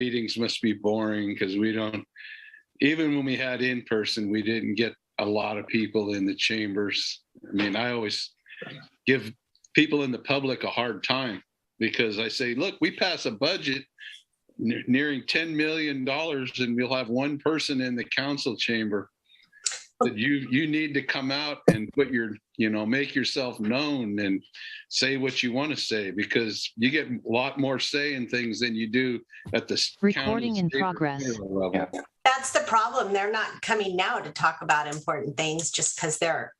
meetings must be boring because we don't, even when we had in person, we didn't get a lot of people in the chambers. I mean, I always give people in the public a hard time because I say, look, we pass a budget nearing $10 million and we'll have one person in the council chamber. That you need to come out and put your, make yourself known and say what you want to say, because you get a lot more say in things than you do at the recording county, in progress level. Yeah. That's the problem. They're not coming now to talk about important things just because they're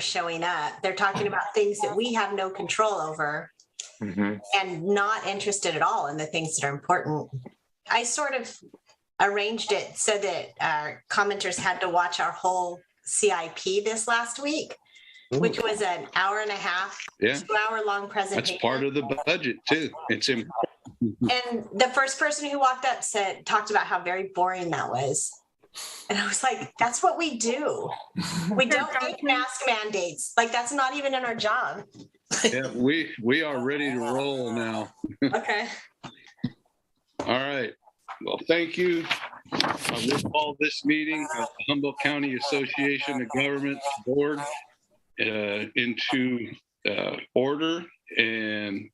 showing up. They're talking about things that we have no control over and not interested at all in the things that are important. I sort of arranged it so that our commenters had to watch our whole CIP this last week, which was an hour and a half, 2-hour-long presentation. That's part of the budget too. It's and the first person who walked up talked about how very boring that was. And I was like, that's what we do. We don't make mask mandates. Like, that's not even in our job. Yeah, we are ready to roll now. Okay. All right. Well, thank you. We'll call this meeting of the Humboldt County Association of Governments Board into order. And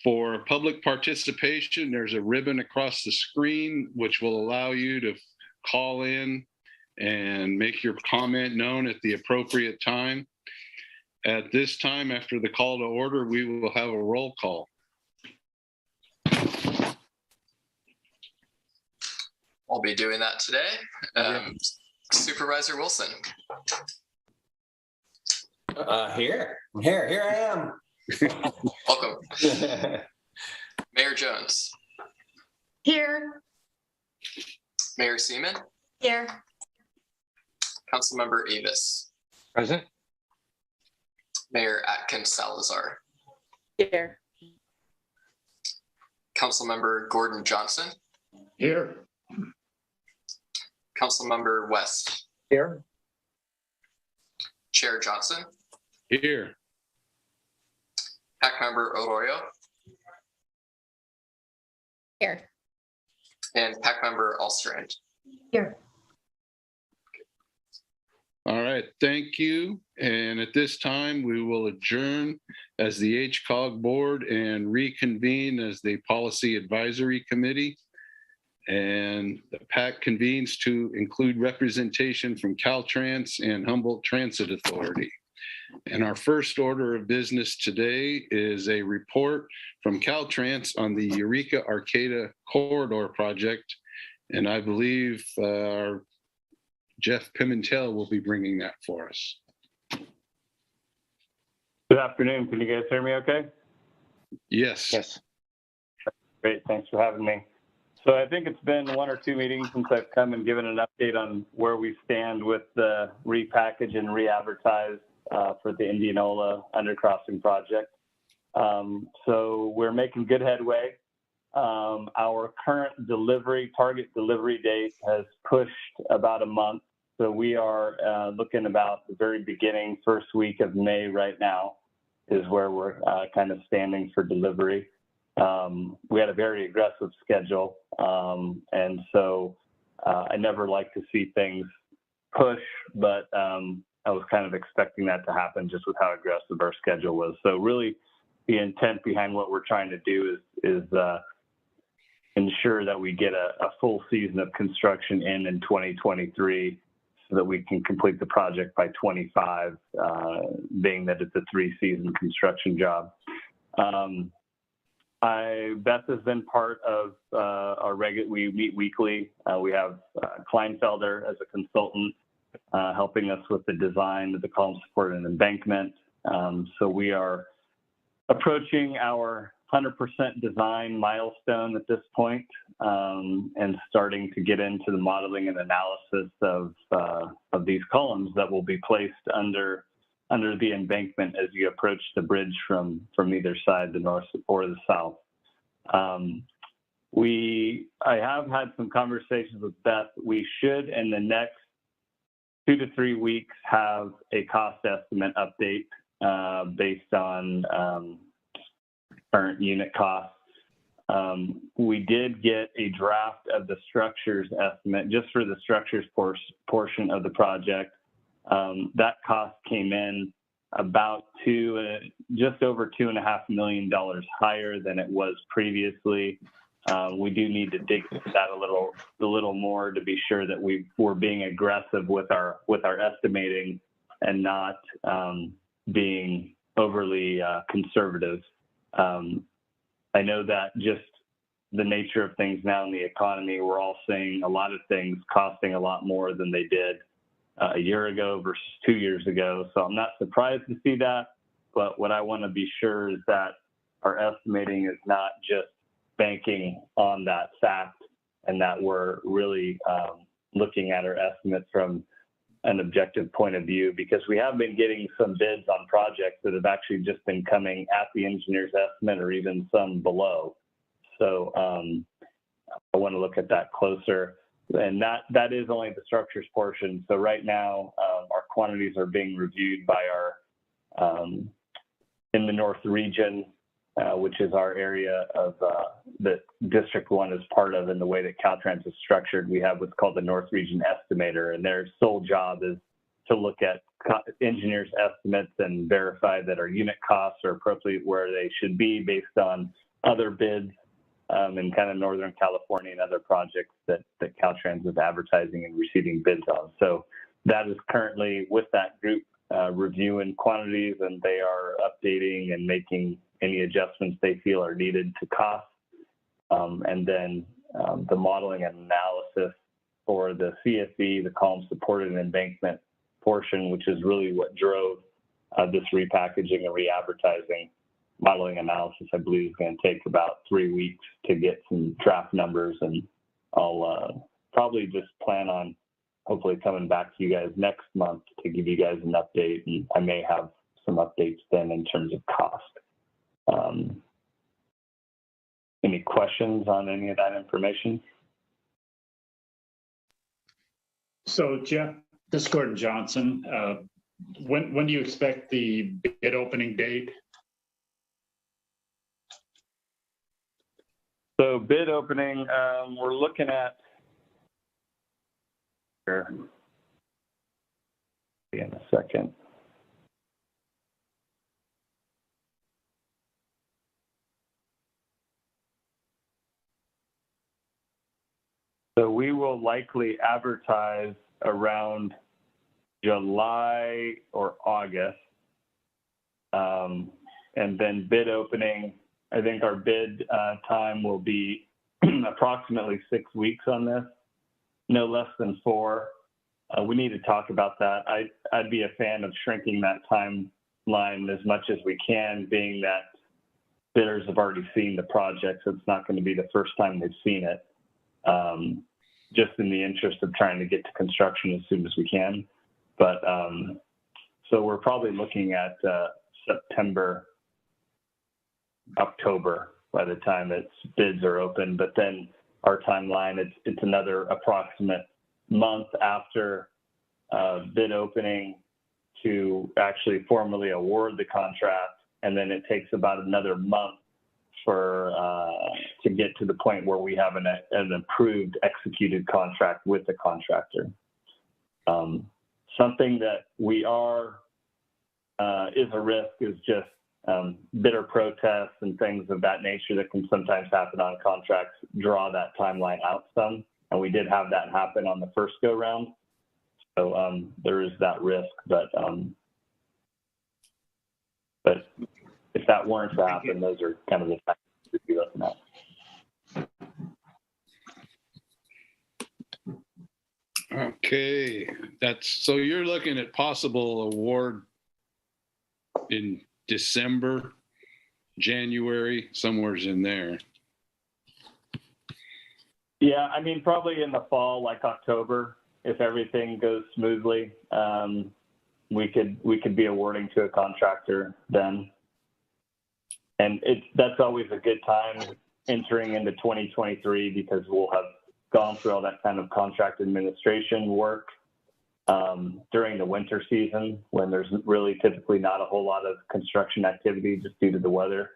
for public participation, there's a ribbon across the screen which will allow you to call in and make your comment known at the appropriate time. At this time, after the call to order, we will have a roll call. I'll be doing that today. Supervisor Wilson. Here I am. Welcome. Mayor Jones. Here. Mayor Seaman. Here. Councilmember Avis. Present. Mayor Atkins Salazar. Here. Councilmember Gordon Johnson. Here. Councilmember West. Here. Chair Johnson. Here. Pack member Arroyo. Here. And pack member Allstrand. Here. All right, thank you. And at this time, we will adjourn as the HCOG board and reconvene as the Policy Advisory Committee. And the PAC convenes to include representation from Caltrans and Humboldt Transit Authority. And our first order of business today is a report from Caltrans on the Eureka Arcata corridor project. And I believe our Jeff Pimentel will be bringing that for us. Good afternoon. Can you guys hear me okay? Yes. Yes. Great. Thanks for having me. So I think it's been 1 or 2 meetings since I've come and given an update on where we stand with the repackage and re-advertise for the Indianola undercrossing project. So we're making good headway. Our current target delivery date has pushed about a month. So we are looking about the very beginning, first week of May right now is where we're kind of standing for delivery. We had a very aggressive schedule. And so I never like to see things push, but I was kind of expecting that to happen just with how aggressive our schedule was. So really the intent behind what we're trying to do is ensure that we get a full season of construction in 2023 so that we can complete the project by 25, being that it's a 3-season construction job. Beth has been part of our we meet weekly. We have Kleinfelder as a consultant helping us with the design of the column support and embankment. So we are approaching our 100% design milestone at this point, and starting to get into the modeling and analysis of these columns that will be placed under the embankment as you approach the bridge from either side, the north or the south. I have had some conversations with Beth. We should, in the next 2 to 3 weeks, have a cost estimate update based on current unit costs. we did get a draft of the structures estimate just for the structures portion of the project. That cost came in about just over $2.5 million higher than it was previously. We do need to dig into that a little more to be sure that we're being aggressive with our estimating and not being overly conservative. I know that just the nature of things now in the economy, we're all seeing a lot of things costing a lot more than they did a year ago versus 2 years ago. So I'm not surprised to see that. But what I want to be sure is that our estimating is not just banking on that fact and that we're really looking at our estimates from an objective point of view, because we have been getting some bids on projects that have actually just been coming at the engineer's estimate or even some below. So I want to look at that closer. And that is only the structures portion. So right now, our quantities are being reviewed by our, in the North region, which is our area of that District 1 is part of, and the way that Caltrans is structured, we have what's called the North Region Estimator, and their sole job is to look at engineers' estimates and verify that our unit costs are appropriately where they should be based on other bids in kind of Northern California and other projects that Caltrans is advertising and receiving bids on. So that is currently with that group reviewing quantities, and they are updating and making any adjustments they feel are needed to cost. And then the modeling and analysis for the CSE, the column supported and embankment portion, which is really what drove this repackaging and re-advertising. Modeling analysis, I believe, is going to take about 3 weeks to get some draft numbers, and I'll probably just plan on hopefully coming back to you guys next month to give you guys an update, and I may have some updates then in terms of cost. Any questions on any of that information? So Jeff, this is Gordon Johnson. When do you expect the bid opening date? So bid opening, we're looking at here. In a second. So we will likely advertise around July or August. And then bid opening, I think our bid time will be approximately 6 weeks on this, no less than 4. We need to talk about that. I'd be a fan of shrinking that timeline as much as we can, being that bidders have already seen the project, so it's not going to be the first time they've seen it. Just in the interest of trying to get to construction as soon as we can. But so we're probably looking at September, October by the time its bids are open. But then our timeline, it's another approximate month after bid opening to actually formally award the contract. And then it takes about another month for to get to the point where we have an approved executed contract with the contractor. Something that we are is a risk is just bidder protests and things of that nature that can sometimes happen on contracts, draw that timeline out some. And we did have that happen on the first go round. So there is that risk, but if that weren't to happen, those are kind of the factors to be looking at. Okay, so you're looking at possible award in December, January, somewhere's in there. Yeah, I mean, probably in the fall, like October, if everything goes smoothly, we could be awarding to a contractor then. And that's always a good time entering into 2023 because we'll have gone through all that kind of contract administration work during the winter season when there's really typically not a whole lot of construction activity just due to the weather.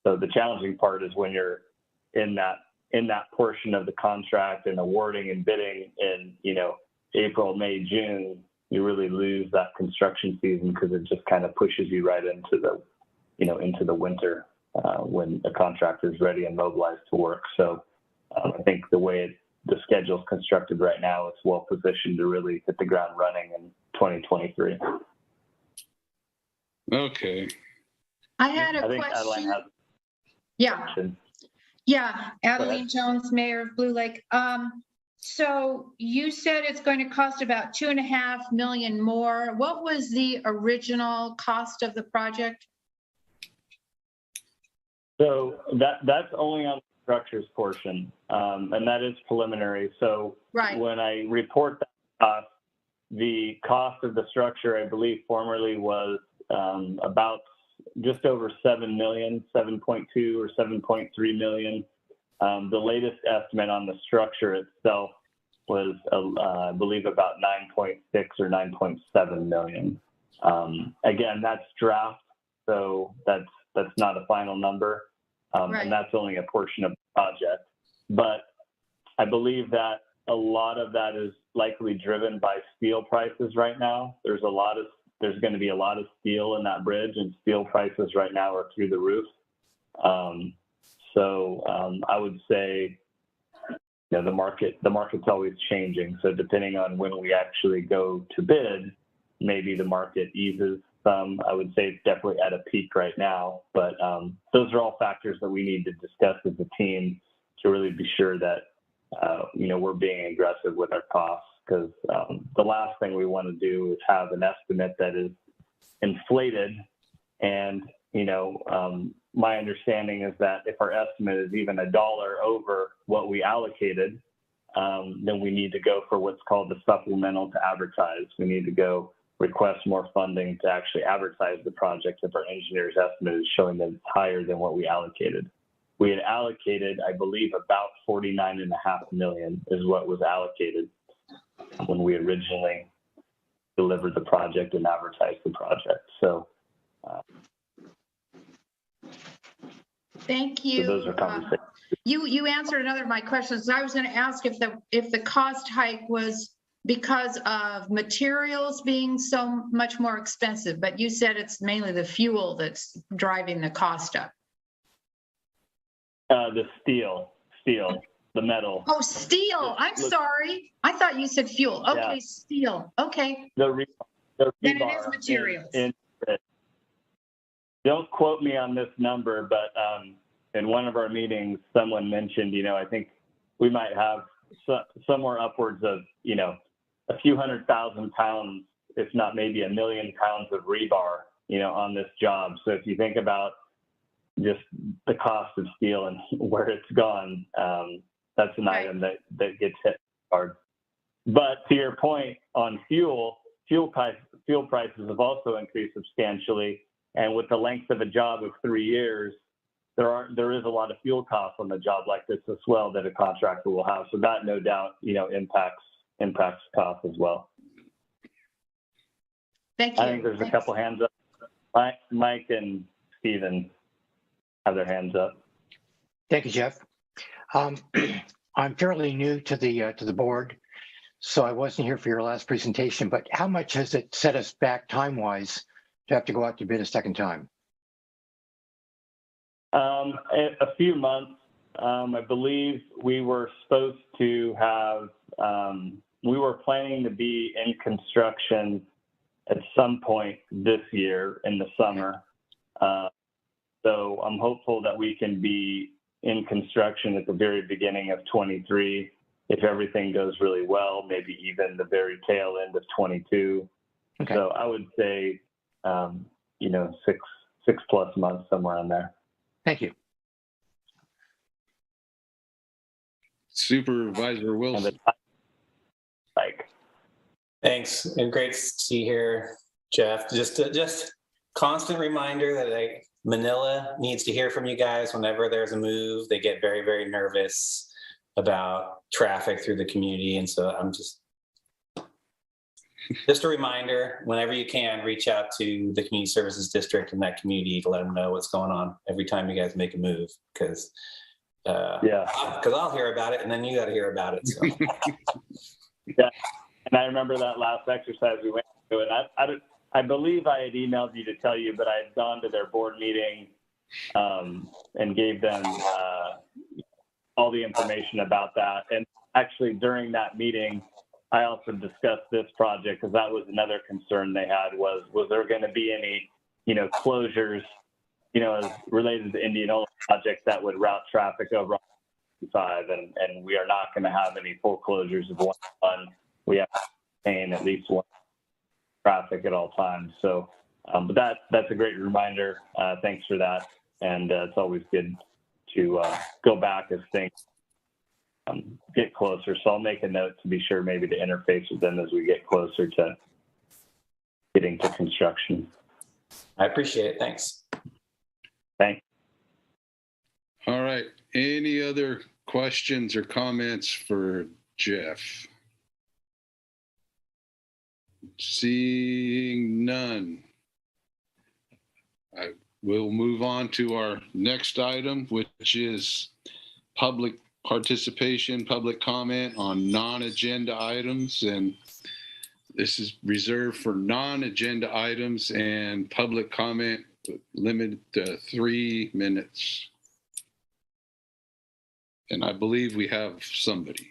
So the challenging part is when you're in that portion of the contract and awarding and bidding in, April, May, June, you really lose that construction season because it just kind of pushes you right into the winter when a contractor is ready and mobilized to work. So I think the way the schedule is constructed right now, it's well positioned to really hit the ground running in 2023. Okay. I had I a think Adeline question. has a Yeah, question. yeah. Adeline Jones, Mayor of Blue Lake. So you said it's going to cost about $2.5 million more. What was the original cost of the project? So that's only on the structures portion, and that is preliminary. So Right. when I report that cost, the cost of the structure, I believe formerly was about just over 7 million, 7.2 or 7.3 million. The latest estimate on the structure itself was, I believe, about 9.6 or 9.7 million. Again, that's draft, so that's not a final number, Right. and that's only a portion of the project. But I believe that a lot of that is likely driven by steel prices right now. There's going to be a lot of steel in that bridge, and steel prices right now are through the roof. I would say, the market's always changing. So depending on when we actually go to bid, maybe the market eases some. I would say it's definitely at a peak right now, but those are all factors that we need to discuss as a team to really be sure that, we're being aggressive with our costs, because the last thing we want to do is have an estimate that is inflated. And, my understanding is that if our estimate is even $1 over what we allocated, then we need to go for what's called the supplemental to advertise. We need to go request more funding to actually advertise the project if our engineer's estimate is showing that it's higher than what we allocated. We had allocated, I believe, about 49.5 million is what was allocated when we originally delivered the project and advertised the project. So Thank you. so those are conversations. You answered another of my questions. I was going to ask if the cost hike was because of materials being so much more expensive, but you said it's mainly the fuel that's driving the cost up. The steel, the metal. Oh, steel. I'm sorry. I thought you said fuel. Okay, Yeah. Steel. Okay. The rebar Then it is materials. Don't quote me on this number, but in one of our meetings, someone mentioned, I think we might have somewhere upwards of, a few 100,000 pounds, if not maybe 1 million pounds of rebar, on this job. So if you think about just the cost of steel and where it's gone, that's an item that gets hit hard. But to your point on fuel prices have also increased substantially. And with the length of a job of 3 years, there is a lot of fuel costs on a job like this as well that a contractor will have. So that no doubt, impacts costs as well. Thank you. I think there's a couple hands up. Mike and Steven have their hands up. Thank you, Jeff. I'm fairly new to the board, so I wasn't here for your last presentation, but how much has it set us back time-wise to have to go out to bid a second time? A few months. I believe we were supposed to have, we were planning to be in construction at some point this year in the summer. So I'm hopeful that we can be in construction at the very beginning of 23. If everything goes really well, maybe even the very tail end of 22. Okay. So I would say, 6+ months, somewhere in there. Thank you. Supervisor Wilson. Thanks, and great to see you here, Jeff. Just constant reminder that Manila needs to hear from you guys whenever there's a move. They get very, very nervous about traffic through the community, and so I'm just just a reminder, whenever you can, reach out to the community services district in that community to let them know what's going on every time you guys make a move, because I'll hear about it and then you got to hear about it. So. Yeah, and I remember that last exercise we went to, and I believe I had emailed you to tell you, but I had gone to their board meeting and gave them all the information about that. And actually during that meeting, I also discussed this project because that was another concern they had was there going to be any, closures, as related to the Indianola project that would route traffic over 5, and we are not going to have any full closures of one. We have to maintain at least one traffic at all times. So, but that's a great reminder. Thanks for that. And it's always good to go back as things get closer. So I'll make a note to be sure maybe to interface with them as we get closer to getting to construction. I appreciate it. Thanks. Thanks. All right. Any other questions or comments for Jeff? Seeing none. I will move on to our next item, which is public participation, public comment on non-agenda items. And this is reserved for non-agenda items, and public comment limited to 3 minutes. And I believe we have somebody.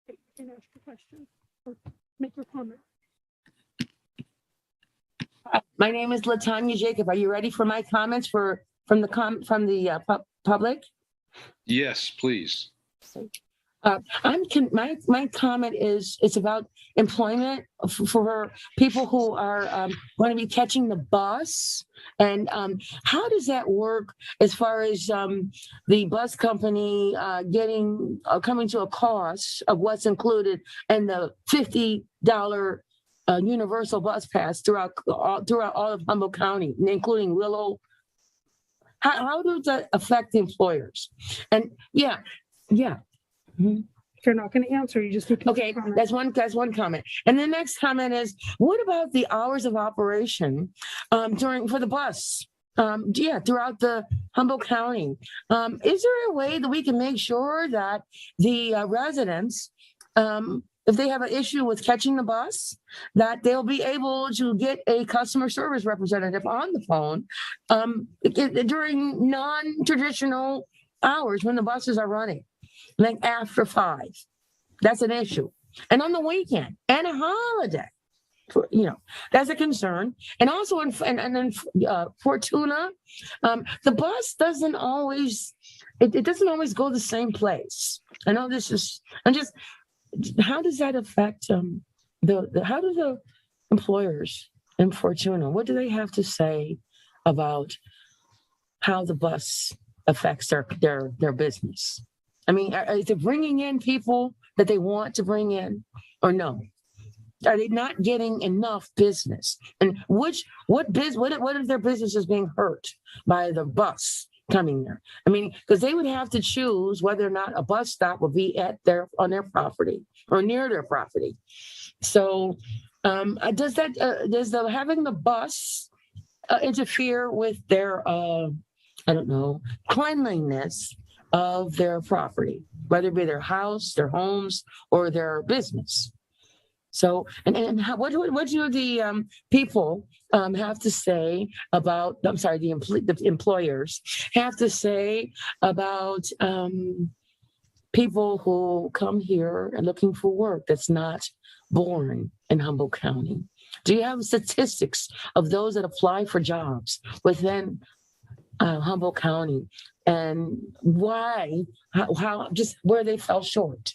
You can ask your question or make your comment. My name is Latanya Jacob. Are you ready for my comments from the public? Yes, please. My comment is it's about employment for people who are going to be catching the bus, and how does that work as far as the bus company coming to a cost of what's included in the $50 universal bus pass throughout all of Humboldt County, including Willow. How does that affect the employers? And yeah. Mm-hmm. If you're not going to answer, you just repeat. Okay, that's one comment. And the next comment is, what about the hours of operation for the bus? Throughout the Humboldt County. Is there a way that we can make sure that the residents, if they have an issue with catching the bus, that they'll be able to get a customer service representative on the phone during non-traditional hours when the buses are running, like after 5? That's an issue. And on the weekend and a holiday, that's a concern. And also in Fortuna, the bus doesn't always, it doesn't always go the same place. I know how does that affect how do the employers in Fortuna, what do they have to say about how the bus affects their business? I mean, is it bringing in people that they want to bring in, or no? Are they not getting enough business? And what if their business is being hurt by the bus coming there? I mean, because they would have to choose whether or not a bus stop will be on their property or near their property. So, does having the bus interfere with their cleanliness of their property, whether it be their house, their homes, or their business? So, what do the people have to say about? I'm sorry, the employers have to say about people who come here and looking for work that's not born in Humboldt County. Do you have statistics of those that apply for jobs within Humboldt County, and why, where they fell short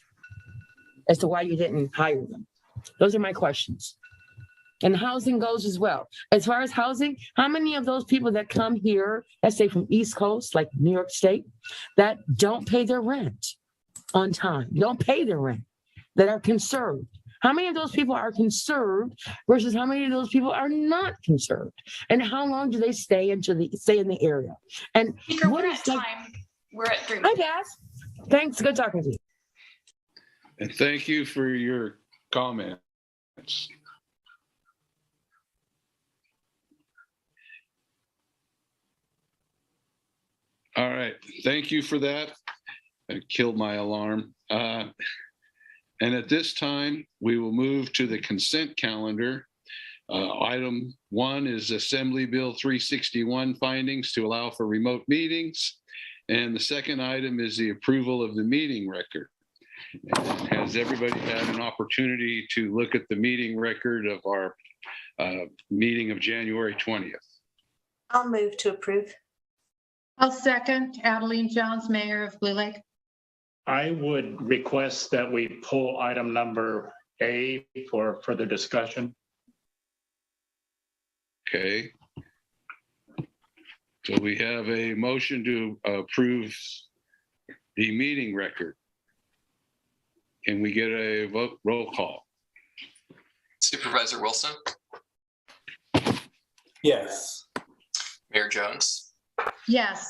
as to why you didn't hire them? Those are my questions. And housing goes as well. As far as housing, how many of those people that come here, let's say from East Coast, like New York State, that don't pay their rent on time, don't pay their rent, that are conserved? How many of those people are conserved versus how many of those people are not conserved? And how long do they stay in the area? And Speaker, we're at time. We're at 3 minutes. Hi, guys. Thanks. Good talking to you. And thank you for your comments. All right, thank you for that. I killed my alarm. And at this time, we will move to the consent calendar. Item 1 is Assembly Bill 361 findings to allow for remote meetings. And the second item is the approval of the meeting record. And has everybody had an opportunity to look at the meeting record of our meeting of January 20th? I'll move to approve. I'll second. Adeline Jones, Mayor of Blue Lake. I would request that we pull item number A for further discussion. Okay. So we have a motion to approve the meeting record. Can we get a vote roll call? Supervisor Wilson, Yes. Mayor Jones, Yes.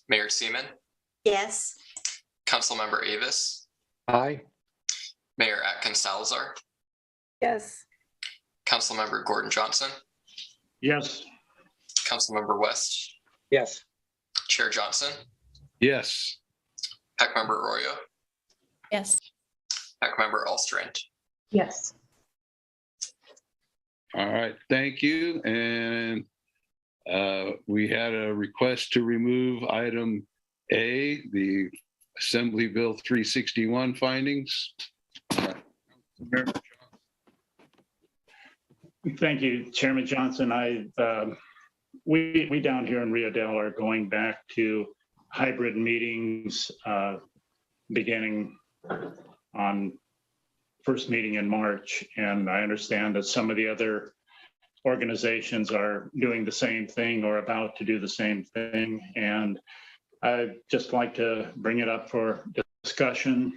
Mayor Seaman, Yes. Councilmember Avis, Aye. Mayor Atkins Salazar, Yes. Councilmember Gordon Johnson, Yes. Councilmember West, Yes. Chair Johnson, Yes. Pack Member Arroyo, Yes. Pack Member Allstrand. Yes. All right, thank you. And we had a request to remove item A, the Assembly Bill 361 findings. Thank you, Chairman Johnson. We down here in Rio Dell are going back to hybrid meetings beginning on first meeting in March. And I understand that some of the other organizations are doing the same thing or about to do the same thing. And I'd just like to bring it up for discussion.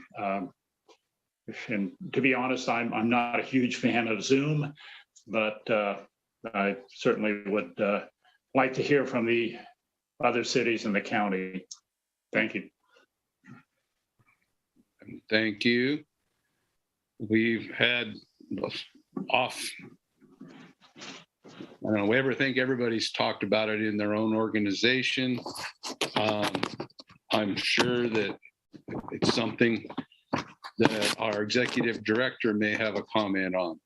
And to be honest, I'm not a huge fan of Zoom, but I certainly would like to hear from the other cities in the county. Thank you. Thank you. We've had off, I don't know, I think everybody's talked about it in their own organization. I'm sure that it's something that our executive director may have a comment on.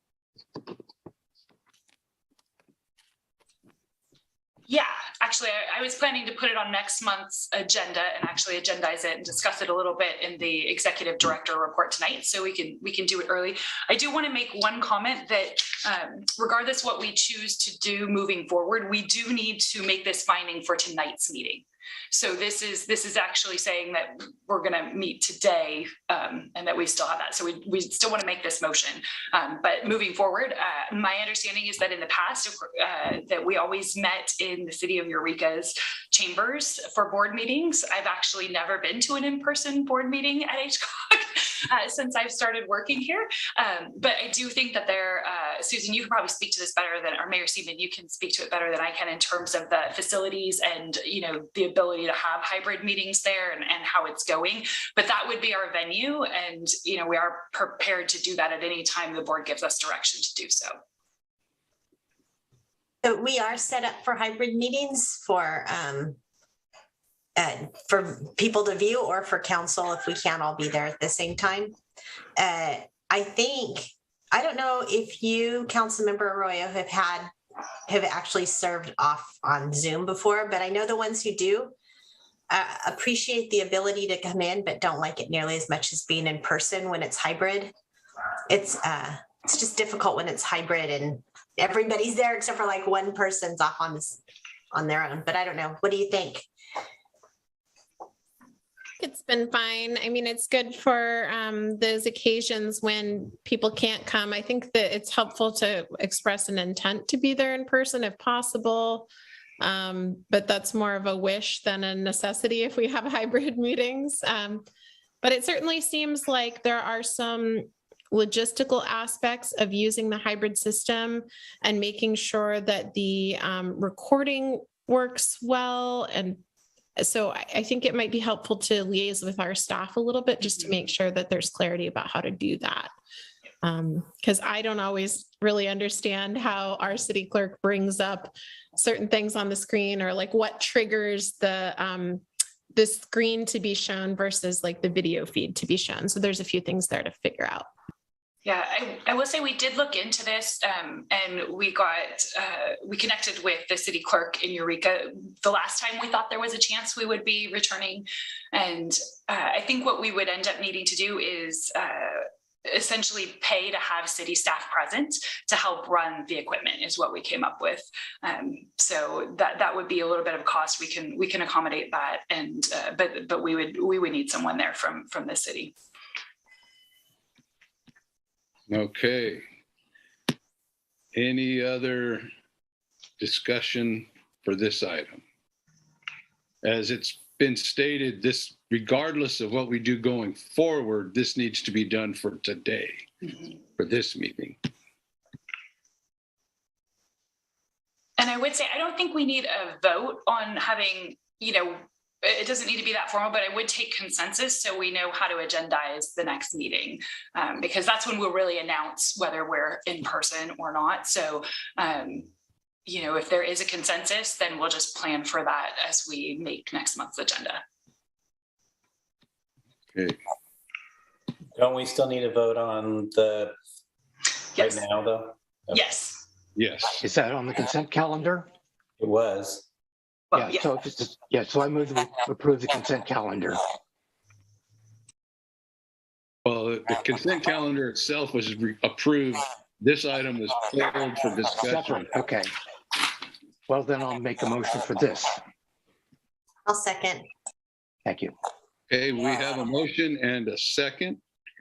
Yeah, actually, I was planning to put it on next month's agenda and actually agendize it and discuss it a little bit in the executive director report tonight. So we can do it early. I do want to make one comment that regardless what we choose to do moving forward, we do need to make this finding for tonight's meeting. So this is actually saying that we're going to meet today and that we still have that. So we still want to make this motion. But moving forward, my understanding is that in the past that we always met in the city of Eureka's chambers for board meetings. I've actually never been to an in-person board meeting at HCOG since I've started working here. But I do think that Susan, you can probably speak to this better than, or Mayor Seaman, you can speak to it better than I can in terms of the facilities and, the ability to have hybrid meetings there and how it's going. But that would be our venue. And, we are prepared to do that at any time the board gives us direction to do so. So we are set up for hybrid meetings for people to view or for council if we can't all be there at the same time. I don't know if you, Councilmember Arroyo, have actually served off on Zoom before, but I know the ones who do appreciate the ability to come in, but don't like it nearly as much as being in person when it's hybrid. It's just difficult when it's hybrid and everybody's there except for like one person's off on their own. But I don't know. What do you think? It's been fine. I mean, it's good for those occasions when people can't come. I think that it's helpful to express an intent to be there in person if possible. But that's more of a wish than a necessity if we have hybrid meetings. But it certainly seems like there are some logistical aspects of using the hybrid system and making sure that the recording works well and So I think it might be helpful to liaise with our staff a little bit just to make sure that there's clarity about how to do that. Because I don't always really understand how our city clerk brings up certain things on the screen, or like what triggers the screen to be shown versus like the video feed to be shown. So there's a few things there to figure out. Yeah, I will say we did look into this, and we connected with the city clerk in Eureka the last time we thought there was a chance we would be returning. And I think what we would end up needing to do is essentially pay to have city staff present to help run the equipment is what we came up with. So that would be a little bit of a cost. We can accommodate that, and but we would need someone there from the city. Okay. Any other discussion for this item? As it's been stated, this, regardless of what we do going forward, this needs to be done for today, for this meeting. And I would say, I don't think we need a vote on having, it doesn't need to be that formal, but I would take consensus so we know how to agendize the next meeting, because that's when we'll really announce whether we're in person or not. So, if there is a consensus, then we'll just plan for that as we make next month's agenda. Okay. Don't we still need a vote on the Yes. right now, though? Okay. Yes. Yes. Is that on the consent calendar? It was. Well, Yeah, so if it's, so I move to approve the consent calendar. Well, the consent calendar itself was approved. This item was pulled for discussion. Separate, okay. Well, then I'll make a motion for this. I'll second. Thank you. Okay, we have a motion and a second.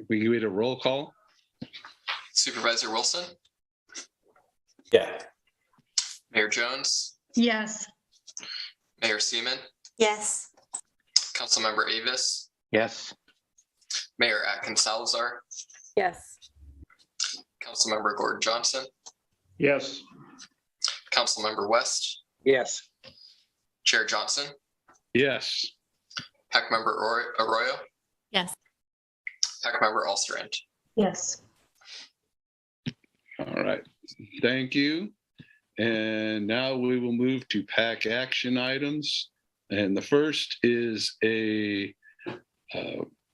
We can get a roll call. Supervisor Wilson, Yeah. Mayor Jones, Yes. Mayor Seaman, Yes. Councilmember Avis, Yes, Mayor Atkins Salazar, Yes. Councilmember Gordon Johnson, Yes. Councilmember West, Yes. Chair Johnson, Yes. Pack Member Arroyo, Yes. Pack Member Alstrand. Yes. All right. Thank you. And now we will move to PAC action items. And the first is a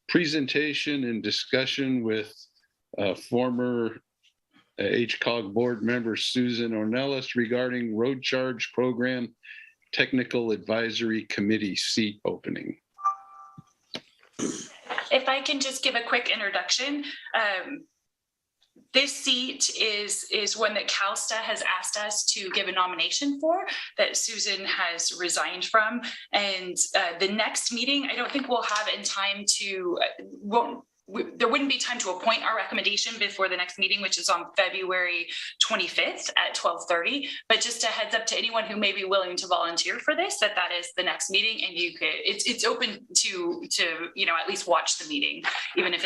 presentation and discussion with former HCOG board member Susan Ornelas regarding road charge program technical advisory committee seat opening. If I can just give a quick introduction. This seat is one that CalSTA has asked us to give a nomination for, that Susan has resigned from. And the next meeting, I don't think we'll have in time to, there wouldn't be time to appoint our recommendation before the next meeting, which is on February 25th at 12:30. But just a heads up to anyone who may be willing to volunteer for this, that is the next meeting, and you could, it's open to at least watch the meeting, even if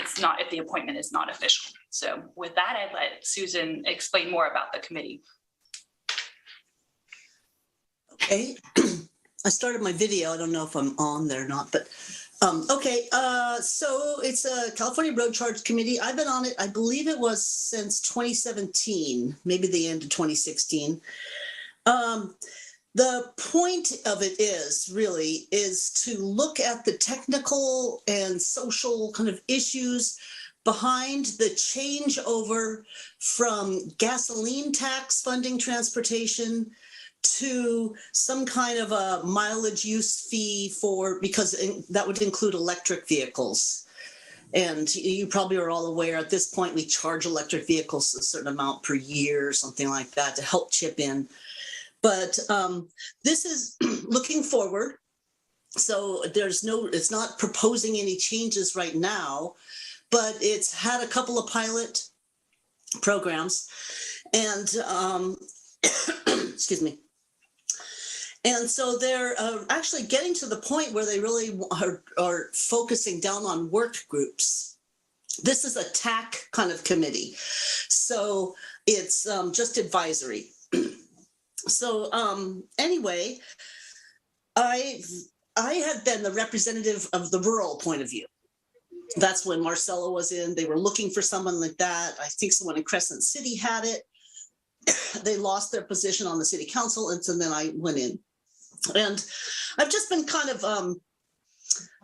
the appointment is not official. So with that, I'd let Susan explain more about the committee. Okay, I started my video. I don't know if I'm on there or not, but okay. So it's a California Road Charge Committee. I've been on it, I believe it was since 2017, maybe the end of 2016. The point of it is to look at the technical and social kind of issues behind the changeover from gasoline tax funding transportation to some kind of a mileage use fee because that would include electric vehicles. And you probably are all aware at this point, we charge electric vehicles a certain amount per year or something like that to help chip in. But this is looking forward. So it's not proposing any changes right now, but it's had a couple of pilot programs and excuse me. And so they're actually getting to the point where they really are focusing down on work groups. This is a TAC kind of committee. So it's just advisory. So anyway, I had been the representative of the rural point of view. That's when Marcella was in. They were looking for someone like that. I think someone in Crescent City had it. They lost their position on the city council, and so then I went in. And I've just been kind of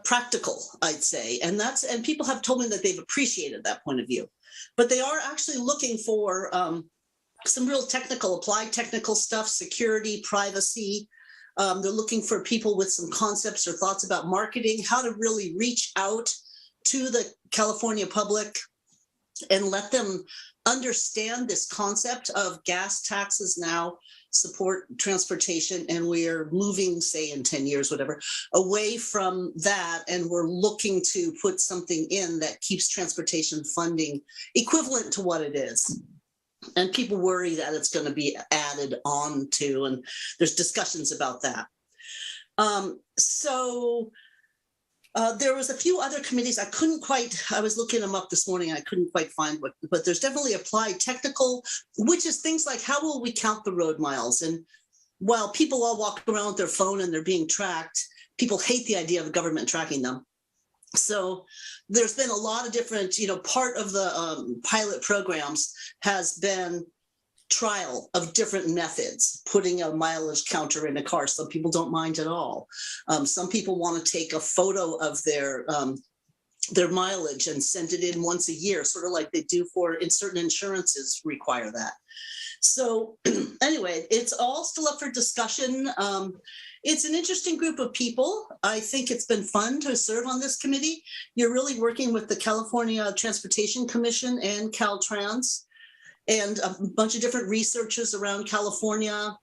practical, I'd say, and people have told me that they've appreciated that point of view. But they are actually looking for some real applied technical stuff, security, privacy. They're looking for people with some concepts or thoughts about marketing, how to really reach out to the California public and let them understand this concept of gas taxes now support transportation, and we are moving, say in 10 years, whatever, away from that, and we're looking to put something in that keeps transportation funding equivalent to what it is. And people worry that it's going to be added on to, and there's discussions about that. There was a few other committees. I was looking them up this morning. I couldn't quite find what, but there's definitely applied technical, which is things like how will we count the road miles? And while people all walk around with their phone and they're being tracked, people hate the idea of the government tracking them. So there's been a lot of different, part of the pilot programs has been trial of different methods, putting a mileage counter in a car. Some people don't mind at all. Some people want to take a photo of their mileage and send it in once a year, sort of like they do in certain insurances require that. So anyway, it's all still up for discussion. It's an interesting group of people. I think it's been fun to serve on this committee. You're really working with the California Transportation Commission and Caltrans, and a bunch of different researchers around California.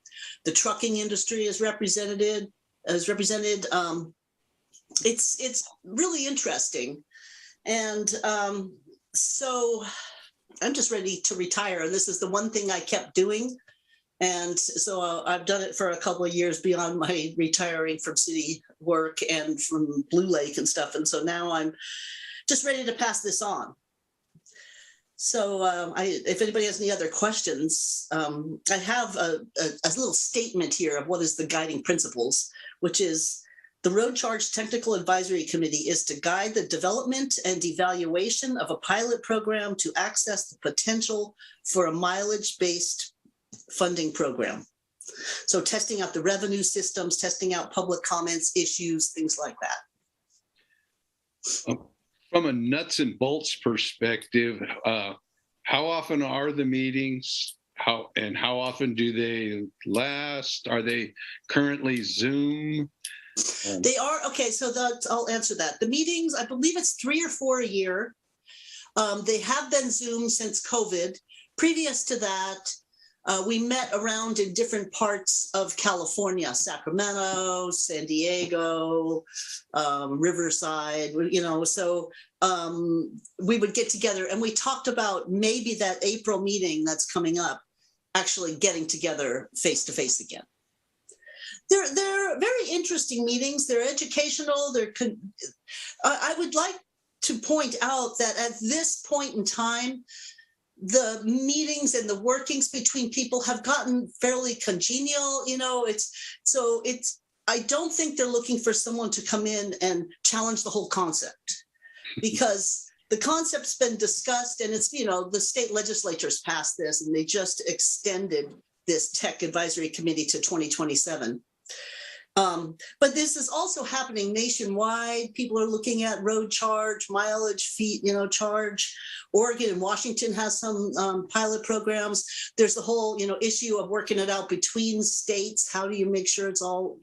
The trucking industry is represented. It's really interesting. And so I'm just ready to retire. And this is the one thing I kept doing. And so I've done it for a couple of years beyond my retiring from city work and from Blue Lake and stuff. And so now I'm just ready to pass this on. So if anybody has any other questions, I have a little statement here of what is the guiding principles, which is the Road Charge Technical Advisory Committee is to guide the development and evaluation of a pilot program to access the potential for a mileage-based funding program. So testing out the revenue systems, testing out public comments, issues, things like that. From a nuts and bolts perspective, how often are the meetings? How often do they last? Are they currently Zoom? They are, okay, so I'll answer that. The meetings, I believe it's 3 or 4 a year. They have been Zoom since COVID. Previous to that, we met around in different parts of California, Sacramento, San Diego, Riverside, so we would get together and we talked about maybe that April meeting that's coming up, actually getting together face to face again. They're very interesting meetings. They're educational. I would like to point out that at this point in time, the meetings and the workings between people have gotten fairly congenial. I don't think they're looking for someone to come in and challenge the whole concept, because the concept's been discussed and it's, the state legislatures passed this and they just extended this tech advisory committee to 2027. But this is also happening nationwide. People are looking at road charge, mileage, fee, charge. Oregon and Washington has some pilot programs. There's the whole, issue of working it out between states. How do you make sure it's all,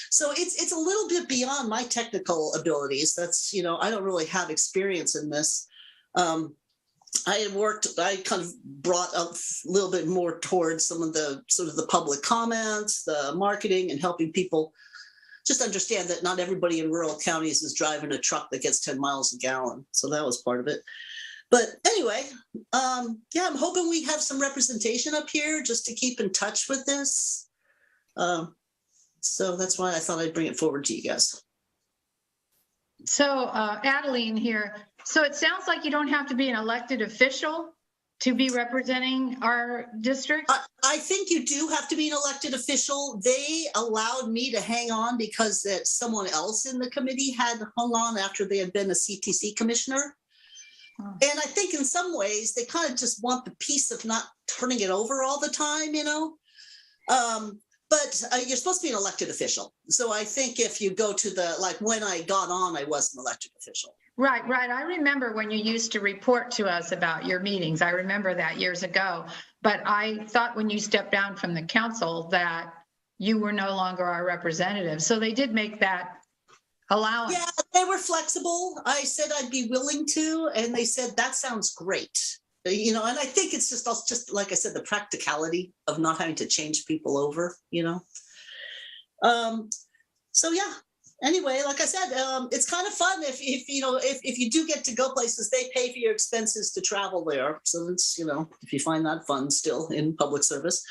So it's a little bit beyond my technical abilities. That's, I don't really have experience in this. I kind of brought a little bit more towards some of the sort of the public comments, the marketing, and helping people just understand that not everybody in rural counties is driving a truck that gets 10 miles a gallon. So that was part of it. But anyway, I'm hoping we have some representation up here just to keep in touch with this. So that's why I thought I'd bring it forward to you guys. So Adeline here. So it sounds like you don't have to be an elected official to be representing our district? I think you do have to be an elected official. They allowed me to hang on because that someone else in the committee had hung on after they had been a CTC commissioner. Oh. And I think in some ways they kind of just want the peace of not turning it over all the time, you know? But you're supposed to be an elected official. So I think if you go to the, like when I got on, I was an elected official. Right. I remember when you used to report to us about your meetings. I remember that years ago. But I thought when you stepped down from the council that you were no longer our representative. So they did make that allowance. Yeah, they were flexible. I said I'd be willing to, and they said, that sounds great. You know, and I think it's just like I said, the practicality of not having to change people over, you know. So yeah. Anyway, like I said, it's kind of fun if you do get to go places, they pay for your expenses to travel there. So it's, you know, if you find that fun still in public service.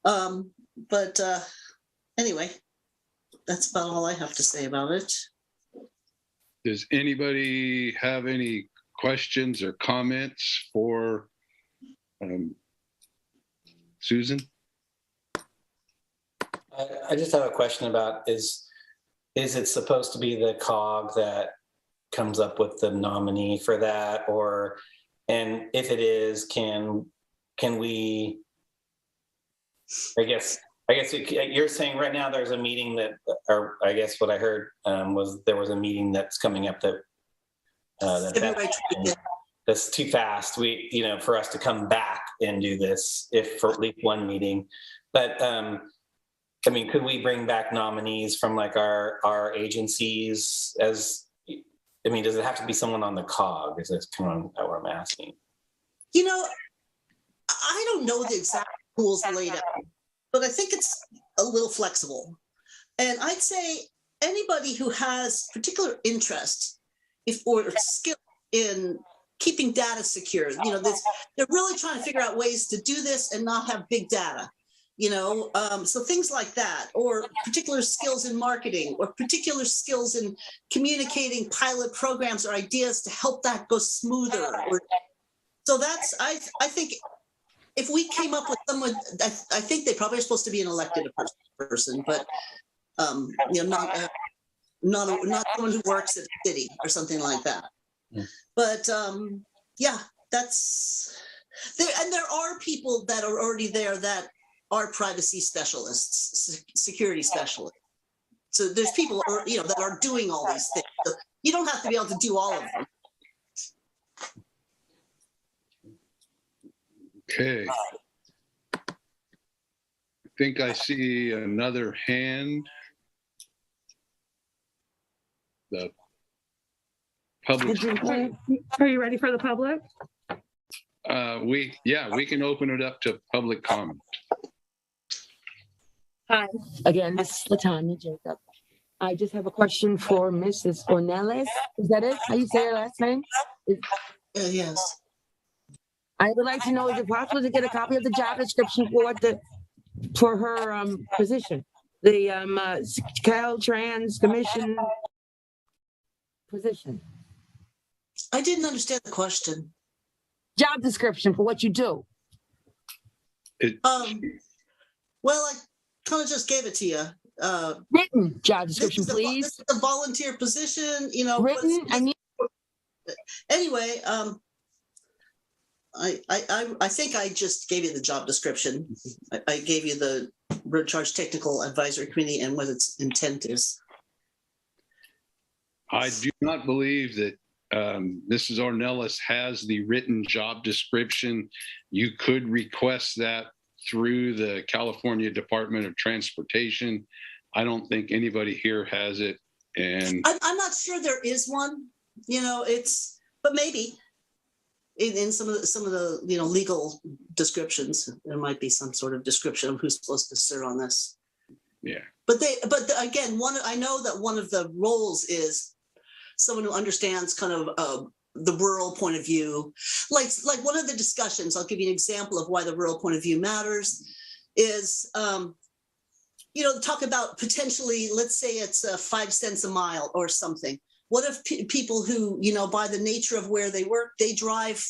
But anyway, that's about all I have to say about it. Does anybody have any questions or comments for Susan? I just have a question about is it supposed to be the COG that comes up with the nominee for that, and if it is, can we? I guess you're saying right now there's a meeting that, or I guess what I heard was there was a meeting that's coming up that's too fast. For us to come back and do this, if for at least one meeting, but. I mean, could we bring back nominees from like our agencies does it have to be someone on the COG? Is this kind of what I'm asking? You know, I don't know the exact rules laid out, but I think it's a little flexible. And I'd say anybody who has particular interest or skill in keeping data secure, you know, they're really trying to figure out ways to do this and not have big data. You know, so things like that, or particular skills in marketing, or particular skills in communicating pilot programs or ideas to help that go smoother. So that's, I think if we came up with someone, I think they probably are supposed to be an elected person, but you know, not someone who works at the city or something like that. Yeah. But yeah, that's there, and there are people that are already there that are privacy specialists, security specialists. So there's people, that are doing all these things. So you don't have to be able to do all of them. Okay. I think I see another hand. The public. Are you ready for the public? We can open it up to public comment. Hi, again, this is LaTanya Jacob. I just have a question for Mrs. Ornelas. Is that it? How you say her last name? Yes. I would like to know, is it possible to get a copy of the job description for her position? The Caltrans commission position. I didn't understand the question. Job description for what you do. Well, I kind of just gave it to you. Written job description, please. This is a volunteer position, you know. Written. Anyway, I think I just gave you the job description. I gave you the Road Charge Technical Advisory Committee and what its intent is. I do not believe that Mrs. Ornelas has the written job description. You could request that through the California Department of Transportation. I don't think anybody here has it. And I'm not sure there is one, but maybe in some of the legal descriptions, there might be some sort of description of who's supposed to serve on this. Yeah. But again, I know that one of the roles is someone who understands kind of the rural point of view. Like one of the discussions, I'll give you an example of why the rural point of view matters, is talk about potentially, let's say it's 5 cents a mile or something. What if people who, by the nature of where they work, they drive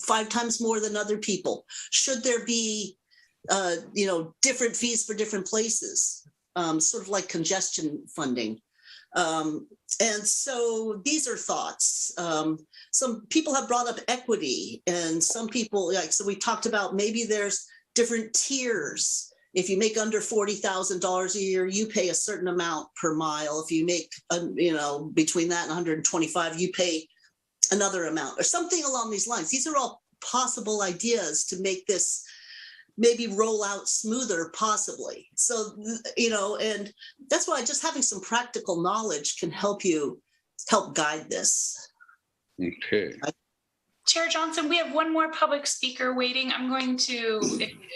5 times more than other people? Should there be, different fees for different places? Sort of like congestion funding. And so these are thoughts. Some people have brought up equity, and some people, so we talked about maybe there's different tiers. If you make under $40,000 a year, you pay a certain amount per mile. If you make, between that and 125, you pay another amount or something along these lines. These are all possible ideas to make this maybe roll out smoother, possibly. So, and that's why just having some practical knowledge can help guide this. Okay. Chair Johnson, we have one more public speaker waiting. I'm going to,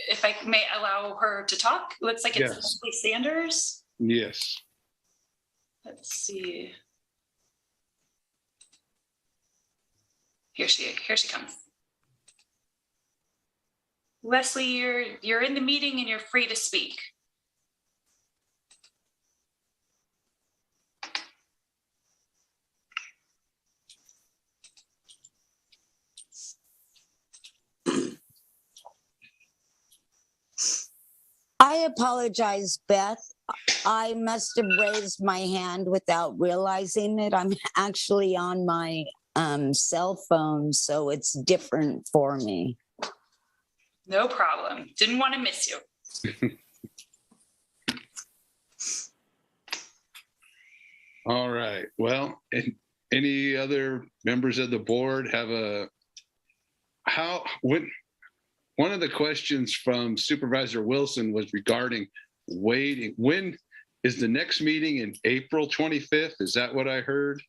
if I may allow her to talk. Looks like it's Leslie Sanders. Yes. Let's see. Here she comes. Leslie, you're in the meeting and you're free to speak. I apologize, Beth. I must have raised my hand without realizing it. I'm actually on my cell phone, so it's different for me. No problem. Didn't want to miss you. All right. Well, any other members of the board have one of the questions from Supervisor Wilson was regarding waiting. When is the next meeting? In April 25th? Is that what I heard?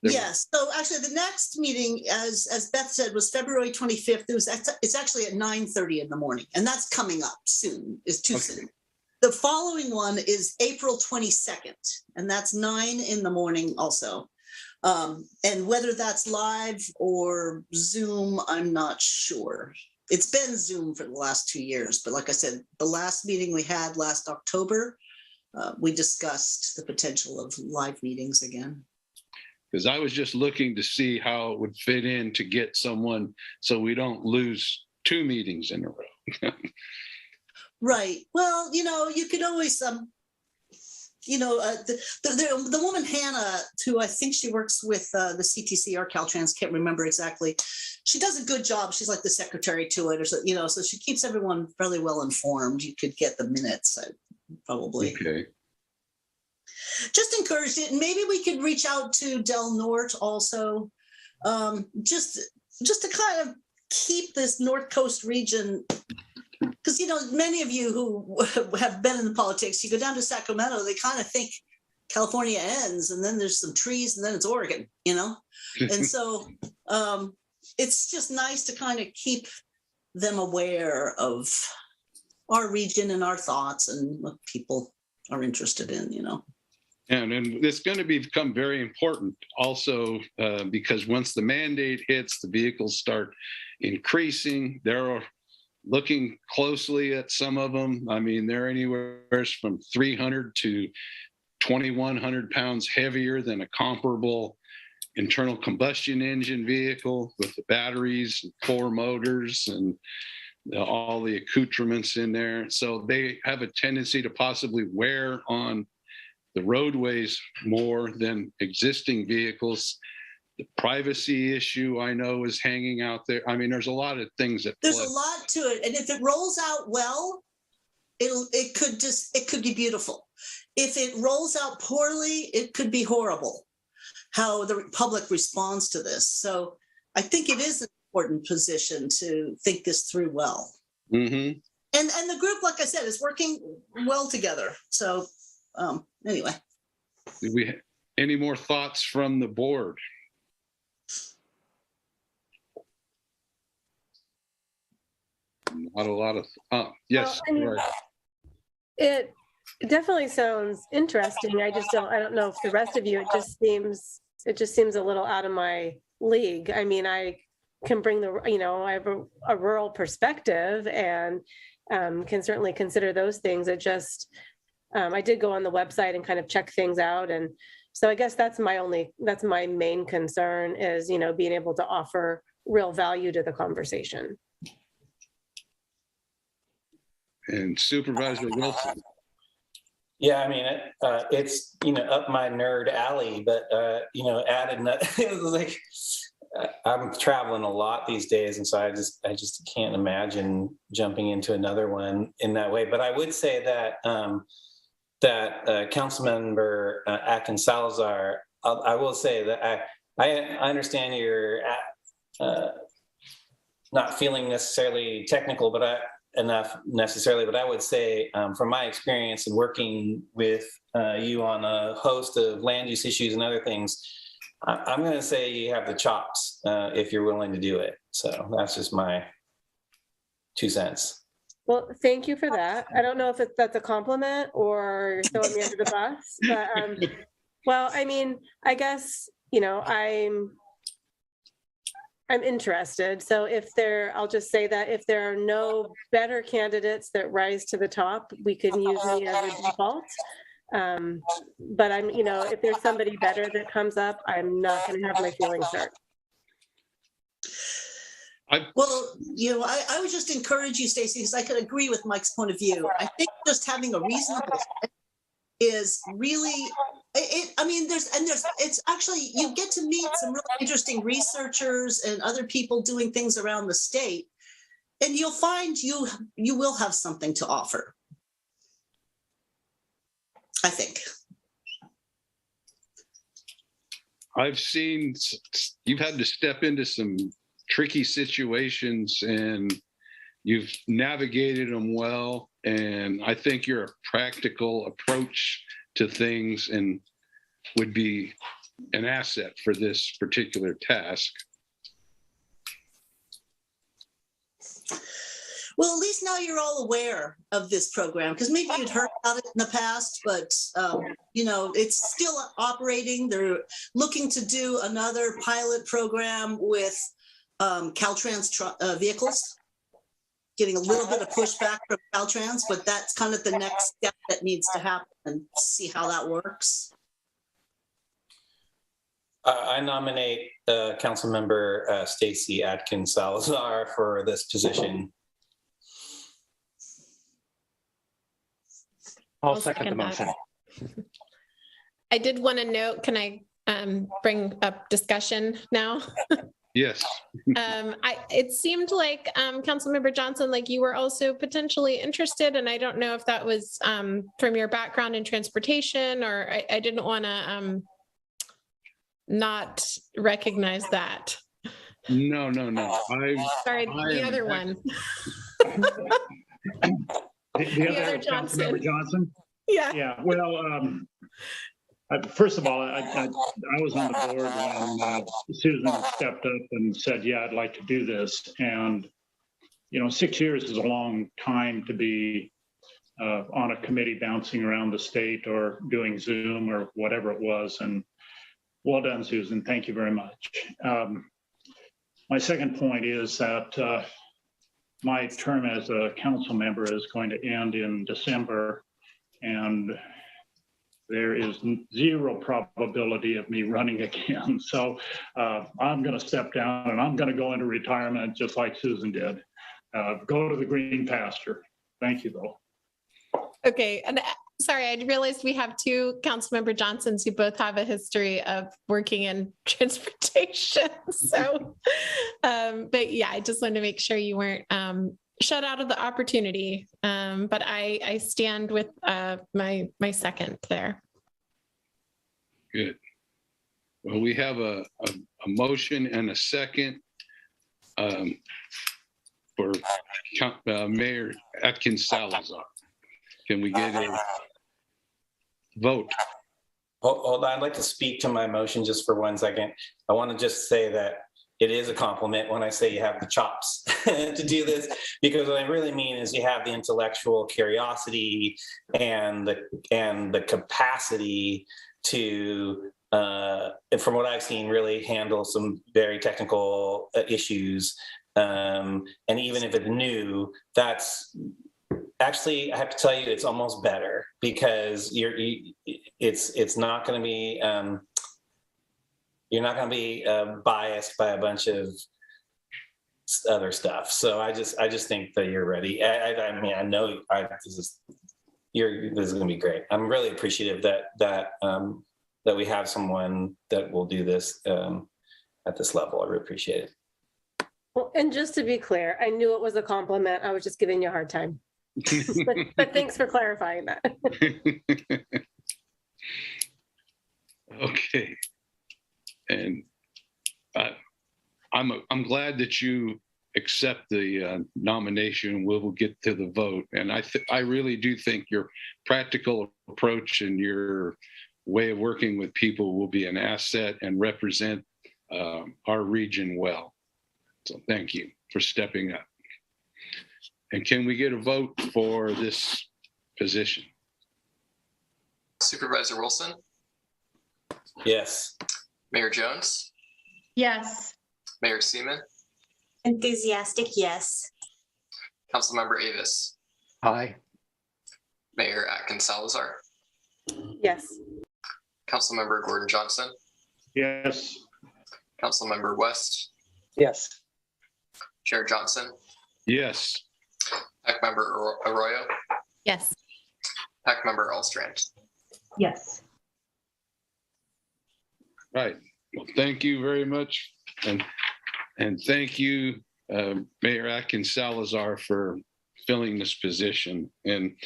Yes. So actually the next meeting, as Beth said, was February 25th. It's actually at 9:30 in the morning, and that's coming up soon. It's too soon. The following one is April 22nd, and that's 9 in the morning also. And whether that's live or Zoom, I'm not sure. It's been Zoom for the last 2 years, but like I said, the last meeting we had last October, we discussed the potential of live meetings again. Because I was just looking to see how it would fit in to get someone so we don't lose 2 meetings in a row. Right. Well, you could always, the woman Hannah, who I think she works with the CTC or Caltrans, can't remember exactly. She does a good job. She's like the secretary to it, or so, so she keeps everyone fairly well informed. You could get the minutes, probably. Okay. Just encouraged it. And maybe we could reach out to Del Norte also, just to kind of keep this North Coast region. Because, many of you who have been in the politics, you go down to Sacramento, they kind of think California ends and then there's some trees and then it's Oregon, And so it's just nice to kind of keep them aware of our region and our thoughts and what people are interested in, And it's going to become very important also because once the mandate hits, the vehicles start increasing. They're looking closely at some of them. I mean, they're anywhere from 300 to 2,100 pounds heavier than a comparable internal combustion engine vehicle with the batteries and 4 motors and all the accoutrements in there. So they have a tendency to possibly wear on the roadways more than existing vehicles. The privacy issue I know is hanging out there. I mean, there's a lot of things that there's a lot to it, and if it rolls out well, it could be beautiful. If it rolls out poorly, it could be horrible. How the public responds to this. So I think it is an important position to think this through well. Mm-hmm. And the group, like I said, is working well together. So anyway. Do we have any more thoughts from the board? Not a lot of, yes. Well, it definitely sounds interesting. I don't know if the rest of you, it just seems a little out of my league. I mean, I can bring I have a rural perspective and can certainly consider those things. It just, I did go on the website and kind of check things out. And so I guess that's my main concern is, being able to offer real value to the conversation. And Supervisor Wilson. Yeah, I mean, it's, up my nerd alley, but, it was like, I'm traveling a lot these days. And so I just can't imagine jumping into another one in that way. But I would say that, Councilmember Atkins Salazar, I will say that I understand you're not feeling necessarily technical, but I would say from my experience in working with you on a host of land use issues and other things, I'm going to say you have the chops if you're willing to do it. So that's just my 2 cents. Well, thank you for that. I don't know if that's a compliment or you're throwing me under the bus, but well, I mean, I guess, I'm interested. So I'll just say that if there are no better candidates that rise to the top, we can use me as a default. But if there's somebody better that comes up, I'm not going to have my feelings hurt. Well, I would just encourage you, Stacey, because I could agree with Mike's point of view. I think just having a reasonable is really, it's actually, you get to meet some really interesting researchers and other people doing things around the state, and you'll find you will have something to offer, I think. I've seen you've had to step into some tricky situations and you've navigated them well. And I think you're a practical approach to things and would be an asset for this particular task. Well, at least now you're all aware of this program, because maybe you'd heard about it in the past, but it's still operating. They're looking to do another pilot program with Caltrans vehicles, getting a little bit of pushback from Caltrans, but that's kind of the next step that needs to happen, and see how that works. I nominate Councilmember Stacey Atkins Salazar for this position. I'll second the motion. I did want to note, can I bring up discussion now? Yes. It seemed like Councilmember Johnson, like you were also potentially interested, and I don't know if that was from your background in transportation, or I didn't want to not recognize that. No. Sorry, the other one. The other Johnson. Johnson? Yeah. Yeah. Well, first of all, I was on the board when Susan stepped up and said, "Yeah, I'd like to do this." And 6 years is a long time to be on a committee bouncing around the state or doing Zoom or whatever it was. And well done, Susan. Thank you very much. My second point is that my term as a council member is going to end in December, and there is zero probability of me running again. So I'm going to step down and I'm going to go into retirement just like Susan did. Go to the green pasture. Thank you, though. Okay, and sorry, I realized we have two Councilmember Johnsons who both have a history of working in transportation. So, but yeah, I just wanted to make sure you weren't shut out of the opportunity. But I stand with my second there. Good. Well, we have a motion and a second for Mayor Atkins Salazar. Can we get a vote? Hold on, I'd like to speak to my motion just for 1 second. I want to just say that it is a compliment when I say you have the chops to do this, because what I really mean is you have the intellectual curiosity and the capacity to, from what I've seen, really handle some very technical issues. And even if it's new, that's actually, I have to tell you, it's almost better, because it's not going to be, you're not going to be biased by a bunch of other stuff. So I just think that you're ready. I mean, I know this is going to be great. I'm really appreciative that we have someone that will do this at this level. I really appreciate it. Well, and just to be clear, I knew it was a compliment. I was just giving you a hard time. but thanks for clarifying that. Okay. And I'm glad that you accept the nomination. We'll get to the vote. And I really do think your practical approach and your way of working with people will be an asset and represent our region well. So thank you for stepping up. And can we get a vote for this position? Supervisor Wilson, Yes. Mayor Jones, Yes. Mayor Seaman, Enthusiastic, yes. Councilmember Avis, Aye. Mayor Atkins Salazar, Yes. Councilmember Gordon Johnson, Yes. Councilmember West, Yes. Chair Johnson, Yes. Pack Member Arroyo, Yes. Pack Member Allstrand. Yes. Right. Well, thank you very much. And thank you, Mayor Atkins Salazar, for filling this position. And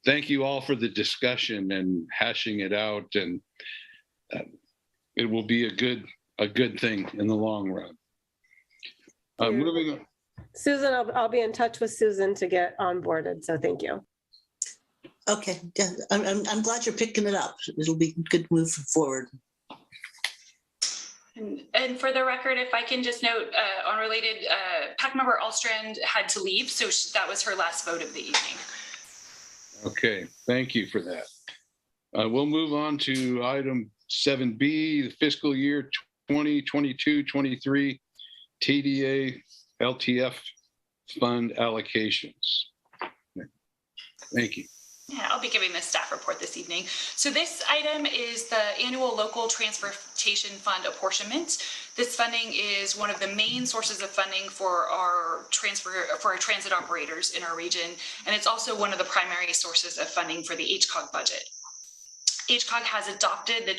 thank you all for the discussion and hashing it out. And it will be a good thing in the long run. Moving on. Susan, I'll be in touch with Susan to get onboarded. So thank you. Okay, yeah, I'm glad you're picking it up. It'll be good move forward. And for the record, if I can just note, unrelated, Pack Member Allstrand had to leave, so that was her last vote of the evening. Okay, thank you for that. We'll move on to item 7B, the fiscal year 2022-23 TDA LTF fund allocations. Thank you. Yeah, I'll be giving the staff report this evening. So this item is the annual local transportation fund apportionment. This funding is one of the main sources of funding for our transit operators in our region, and it's also one of the primary sources of funding for the HCOG budget. HCOG has adopted the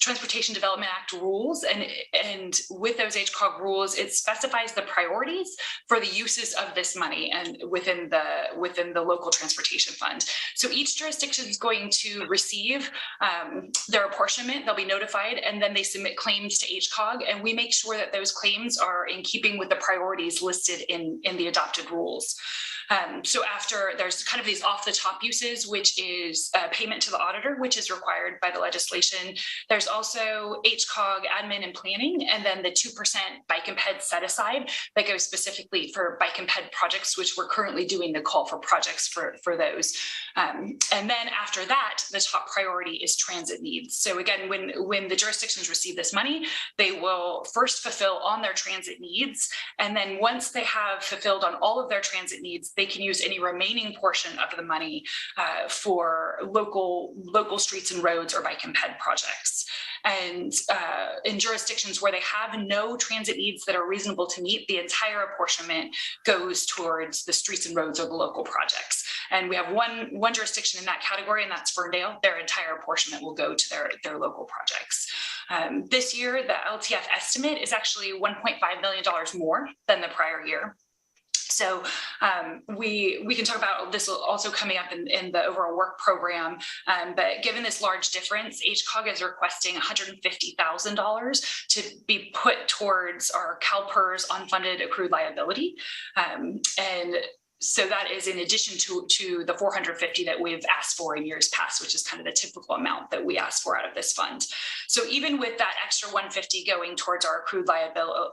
Transportation Development Act rules, and with those HCOG rules, it specifies the priorities for the uses of this money and within the local transportation fund. So each jurisdiction is going to receive their apportionment. They'll be notified, and then they submit claims to HCOG, and we make sure that those claims are in keeping with the priorities listed in the adopted rules. So after, there's kind of these off the top uses, which is payment to the auditor, which is required by the legislation. There's also HCOG admin and planning, and then the 2% bike and ped set aside that goes specifically for bike and ped projects, which we're currently doing the call for projects for those. And then after that, the top priority is transit needs. So again, when the jurisdictions receive this money, they will first fulfill on their transit needs. And then once they have fulfilled on all of their transit needs, they can use any remaining portion of the money for local streets and roads or bike and ped projects. And in jurisdictions where they have no transit needs that are reasonable to meet, the entire apportionment goes towards the streets and roads or the local projects. And we have one jurisdiction in that category, and that's Ferndale. Their entire apportionment will go to their local projects. This year, the LTF estimate is actually $1.5 million more than the prior year. So we can talk about this also coming up in the overall work program, but given this large difference, HCOG is requesting $150,000 to be put towards our CalPERS unfunded accrued liability. And so that is in addition to the $450 that we've asked for in years past, which is kind of the typical amount that we ask for out of this fund. So even with that extra $150 going towards our accrued liability,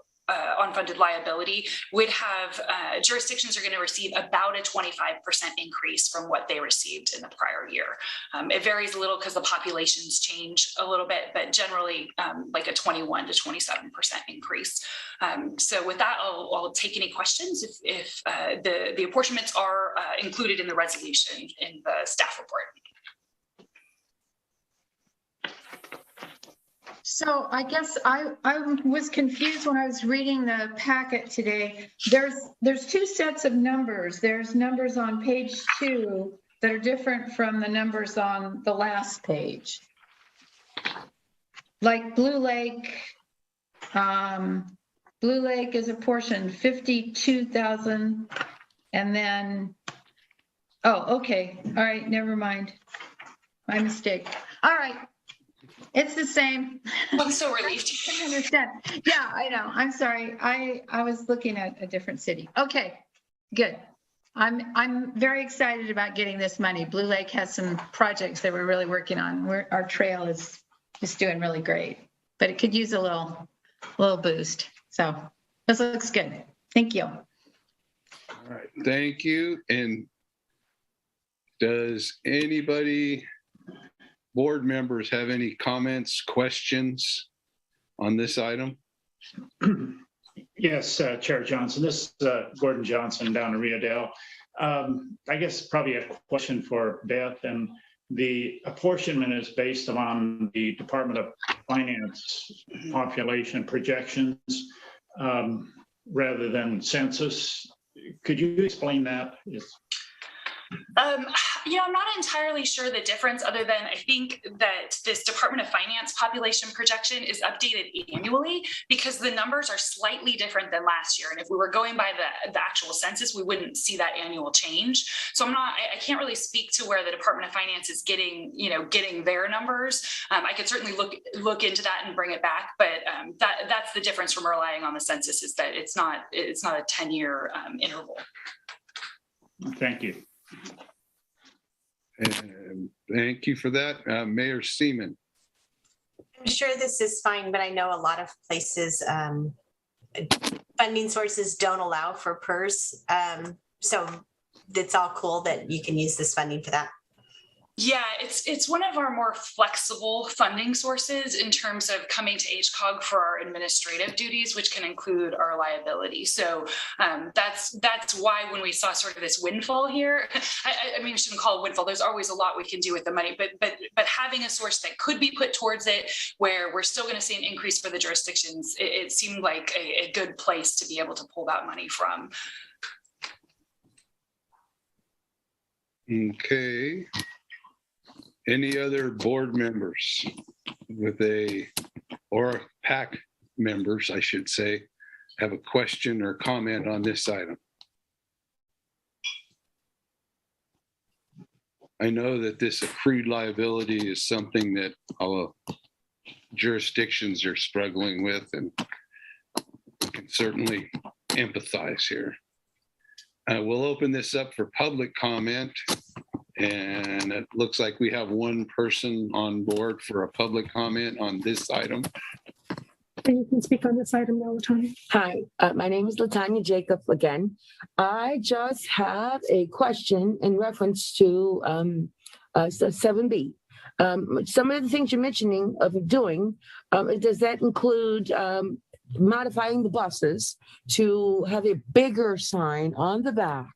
unfunded liability, would have jurisdictions are going to receive about a 25% increase from what they received in the prior year. It varies a little because the populations change a little bit, but generally like a 21 to 27% increase. So with that, I'll take any questions if the apportionments are included in the resolution in the staff report. So I guess I was confused when I was reading the packet today. There's two sets of numbers. There's numbers on page 2 that are different from the numbers on the last page. Like Blue Lake is apportioned 52,000 and then, oh, okay. All right, never mind. My mistake. All right. It's the same. I'm so relieved. I understand. Yeah, I know. I'm sorry. I was looking at a different city. Okay, good. I'm very excited about getting this money. Blue Lake has some projects that we're really working on. Our trail is doing really great, but it could use a little boost. So this looks good. Thank you. All right, thank you. And does anybody, board members, have any comments, questions on this item? Yes, Chair Johnson, this is Gordon Johnson down in Rio Dale. I guess probably a question for Beth, and the apportionment is based on the Department of Finance population projections rather than census. Could you explain that? I'm not entirely sure the difference, other than I think that this Department of Finance population projection is updated annually because the numbers are slightly different than last year. And if we were going by the actual census, we wouldn't see that annual change. So I can't really speak to where the Department of Finance is getting their numbers. I could certainly look into that and bring it back, but that's the difference from relying on the census, is that it's not a 10-year interval. Thank you. And thank you for that. Mayor Seaman. I'm sure this is fine, but I know a lot of places, funding sources don't allow for PERS. So it's all cool that you can use this funding for that. Yeah, it's one of our more flexible funding sources in terms of coming to HCOG for our administrative duties, which can include our liability. So that's why when we saw sort of this windfall here, I mean, I shouldn't call it windfall. There's always a lot we can do with the money, but having a source that could be put towards it, where we're still going to see an increase for the jurisdictions, it seemed like a good place to be able to pull that money from. Okay. Any other board members or PAC members, I should say, have a question or comment on this item? I know that this accrued liability is something that all jurisdictions are struggling with, and we can certainly empathize here. We'll open this up for public comment. And it looks like we have one person on board for a public comment on this item. And you can speak on this item now, Latanya. Hi, my name is Latanya Jacob again. I just have a question in reference to 7B. Some of the things you're mentioning of doing, does that include modifying the buses to have a bigger sign on the back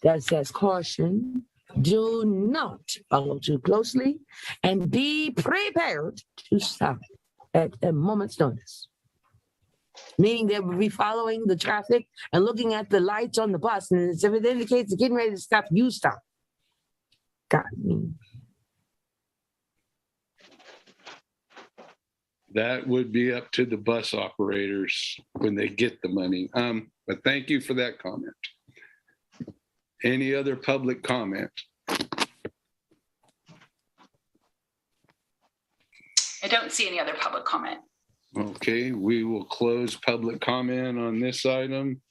that says caution? Do not follow too closely and be prepared to stop at a moment's notice. Meaning they will be following the traffic and looking at the lights on the bus, and if it indicates they're getting ready to stop, you stop. Got me. That would be up to the bus operators when they get the money. But thank you for that comment. Any other public comment? I don't see any other public comment. Okay, we will close public comment on this item.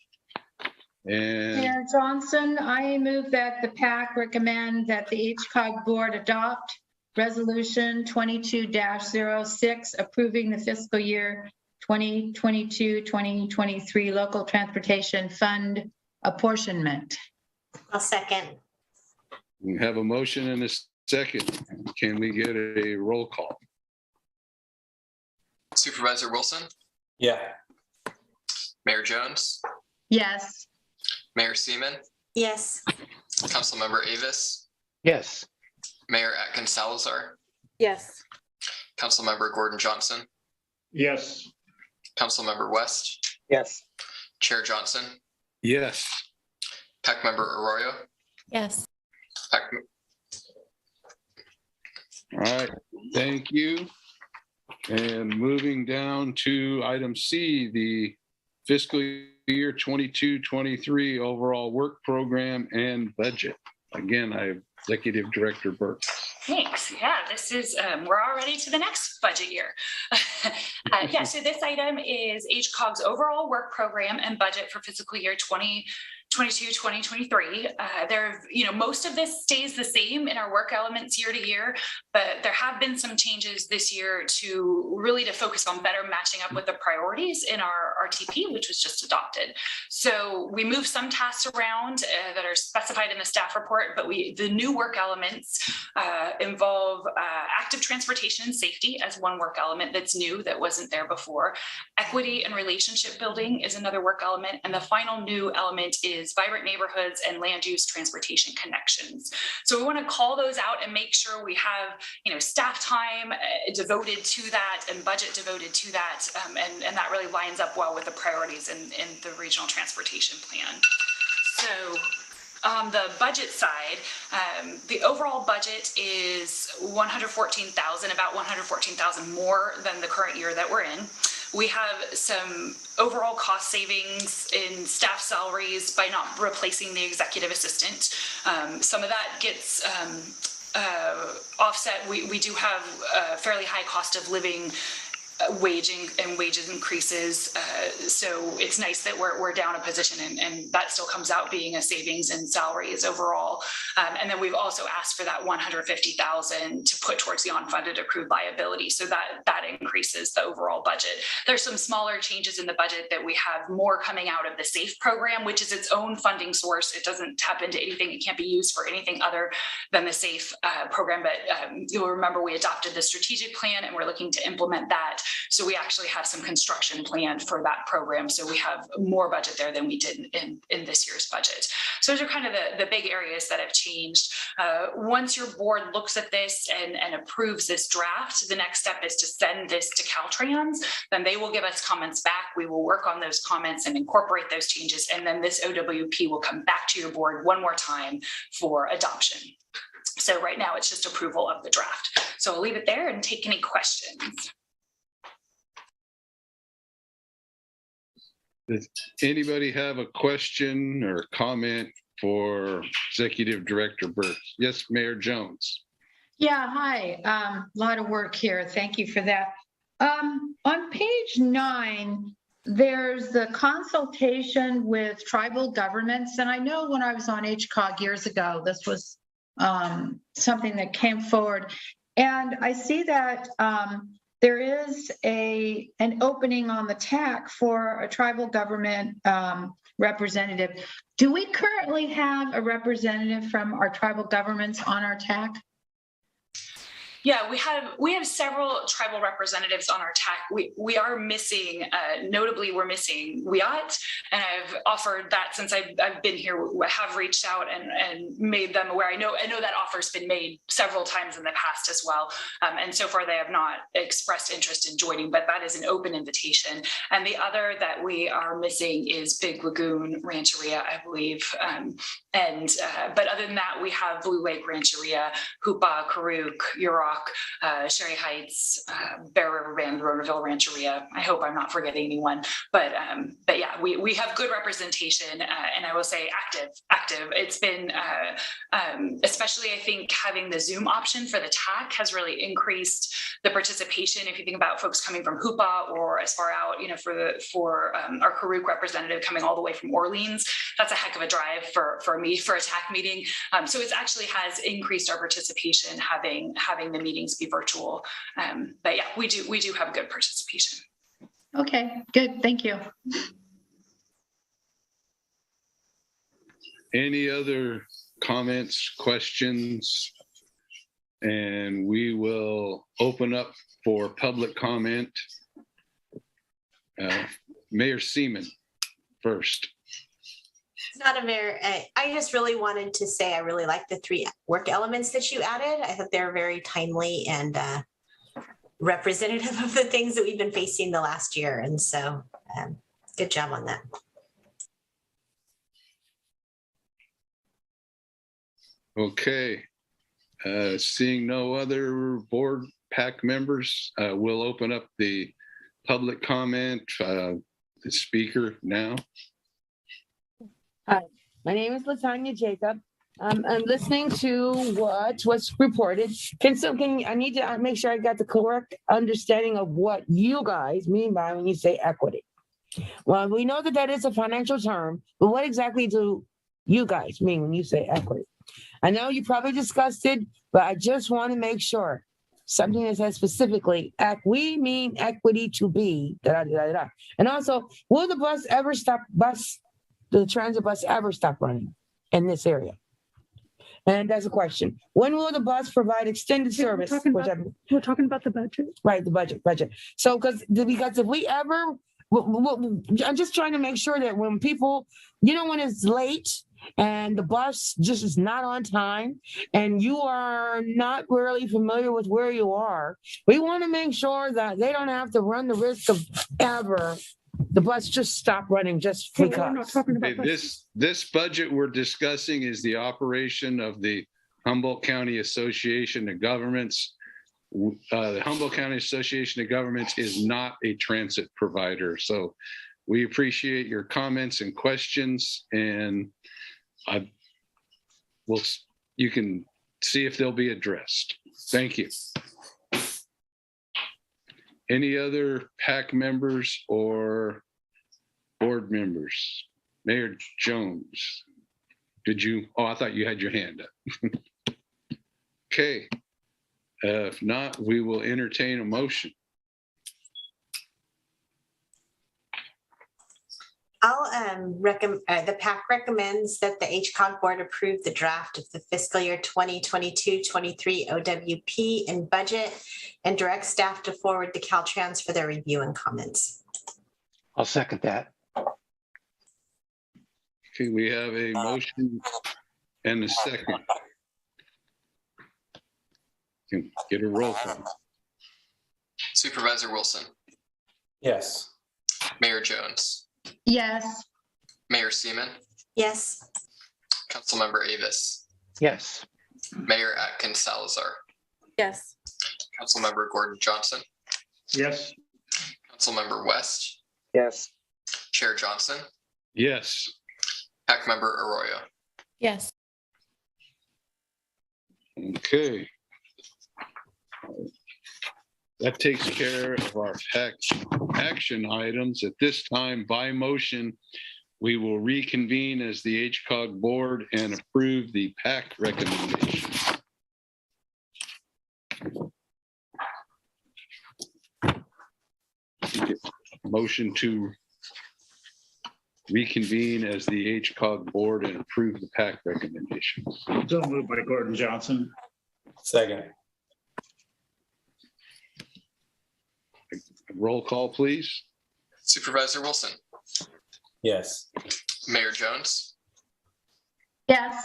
And Mayor Johnson, I move that the PAC recommend that the HCOG board adopt Resolution 22-06 approving the fiscal year 2022-2023 local transportation fund apportionment. I'll second. we have a motion and a second. Can we get a roll call? Supervisor Wilson, Yeah. Mayor Jones, Yes. Mayor Seaman, Yes. Councilmember Avis, Yes. Mayor Atkins Salazar, Yes. Councilmember Gordon Johnson, Yes. Councilmember West, Yes. Chair Johnson, Yes. Pack Member Arroyo, Yes. Pack, All right, thank you. And moving down to item C, the fiscal year 22-23 overall work program and budget. Again, I have Executive Director Burke. Thanks. Yeah, this is, we're already to the next budget year. Yeah, so this item is HCOG's overall work program and budget for fiscal year 2022-2023. Most of this stays the same in our work elements year to year, but there have been some changes this year to focus on better matching up with the priorities in our RTP, which was just adopted. So we moved some tasks around that are specified in the staff report, but the new work elements involve active transportation and safety as one work element that's new that wasn't there before. Equity and relationship building is another work element, and the final new element is vibrant neighborhoods and land use transportation connections. So we want to call those out and make sure we have staff time devoted to that and budget devoted to that, and that really lines up well with the priorities in the regional transportation plan. So on the budget side, the overall budget is $114,000, about $114,000 more than the current year that we're in. We have some overall cost savings in staff salaries by not replacing the executive assistant. Some of that gets offset. We do have a fairly high cost of living wages increases. So it's nice that we're down a position and that still comes out being a savings in salaries overall. And then we've also asked for that $150,000 to put towards the unfunded accrued liability. So that increases the overall budget. There's some smaller changes in the budget that we have more coming out of the SAFE program, which is its own funding source. It doesn't tap into anything. It can't be used for anything other than the SAFE program. But you'll remember we adopted the strategic plan and we're looking to implement that. So we actually have some construction planned for that program. So we have more budget there than we did in this year's budget. So those are kind of the big areas that have changed. Once your board looks at this and approves this draft, the next step is to send this to Caltrans. Then they will give us comments back. We will work on those comments and incorporate those changes. And then this OWP will come back to your board one more time for adoption. So right now it's just approval of the draft. So I'll leave it there and take any questions. Does anybody have a question or comment for Executive Director Burke? Yes, Mayor Jones. Yeah, hi. A lot of work here. Thank you for that. On page 9, there's the consultation with tribal governments. And I know when I was on HCOG years ago, this was something that came forward. And I see that there is an opening on the TAC for a tribal government representative. Do we currently have a representative from our tribal governments on our TAC? Yeah, we have several tribal representatives on our TAC. We are missing, notably we're missing Wiyot, and I've offered that since I've been here. I have reached out and made them aware. I know that offer's been made several times in the past as well, and so far they have not expressed interest in joining, but that is an open invitation. And the other that we are missing is Big Lagoon Rancheria, I believe. But other than that, we have Blue Lake Rancheria, Hoopa, Karuk, Eureka, Sherry Heights, Bear River Band, Rotorville Rancheria. I hope I'm not forgetting anyone, but yeah, we have good representation, and I will say active. It's been, especially I think having the Zoom option for the TAC has really increased the participation. If you think about folks coming from Hoopa or as far out, for our Karuk representative coming all the way from Orleans, that's a heck of a drive for me for a TAC meeting. So it actually has increased our participation having the meetings be virtual. But yeah, we do have good participation. Okay, good. Thank you. Any other comments, questions? And we will open up for public comment. Mayor Seaman first. It's not a very, I just really wanted to say I really like the 3 work elements that you added. I thought they're very timely and representative of the things that we've been facing the last year. And so good job on that. Okay. Seeing no other board PAC members, we'll open up the public comment. The speaker now. Hi, my name is Latanya Jacob. I'm listening to what's reported. I need to make sure I got the correct understanding of what you guys mean by when you say equity. Well, we know that is a financial term, but what exactly do you guys mean when you say equity? I know you probably discussed it, but I just want to make sure something that says specifically, we mean equity to be, And also, will the transit bus ever stop running in this area? And that's a question. When will the bus provide extended service? We're talking about the budget. Right, the budget. So, because if we ever, I'm just trying to make sure that when people, when it's late and the bus just is not on time and you are not really familiar with where you are, we want to make sure that they don't have to run the risk of ever the bus just stop running just because. We're not talking about This budget we're discussing is the operation of the Humboldt County Association of Governments. The Humboldt County Association of Governments is not a transit provider. So we appreciate your comments and questions, and you can see if they'll be addressed. Thank you. Any other PAC members or board members? Mayor Jones, I thought you had your hand up. Okay. If not, we will entertain a motion. The PAC recommends that the HCOG board approve the draft of the fiscal year 2022-23 OWP and budget and direct staff to forward the Caltrans for their review and comments. I'll second that. Okay, we have a motion and a second. Can get a roll call. Supervisor Wilson. Yes. Mayor Jones. Yes. Mayor Seaman. Yes. Councilmember Avis. Yes. Mayor Atkins Salazar. Yes. Councilmember Gordon Johnson. Yes. Councilmember West. Yes. Chair Johnson. Yes. PAC member Arroyo. Yes. Okay. That takes care of our action items. At this time, by motion, we will reconvene as the HCOG board and approve the PAC recommendation. Motion to reconvene as the HCOG board and approve the PAC recommendations. So moved by Gordon Johnson. Second. Roll call, please. Supervisor Wilson. Yes. Mayor Jones. Yes.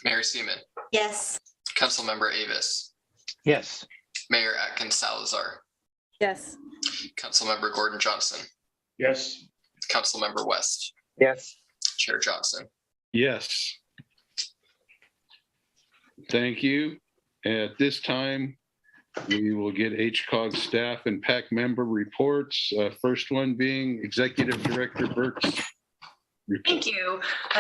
Mayor Seaman. Yes. Councilmember Avis. Yes. Mayor Atkins Salazar. Yes. Councilmember Gordon Johnson. Yes. Councilmember West. Yes. Chair Johnson. Yes. Thank you. At this time, we will get HCOG staff and PAC member reports. First one being Executive Director Burke's report. Thank you.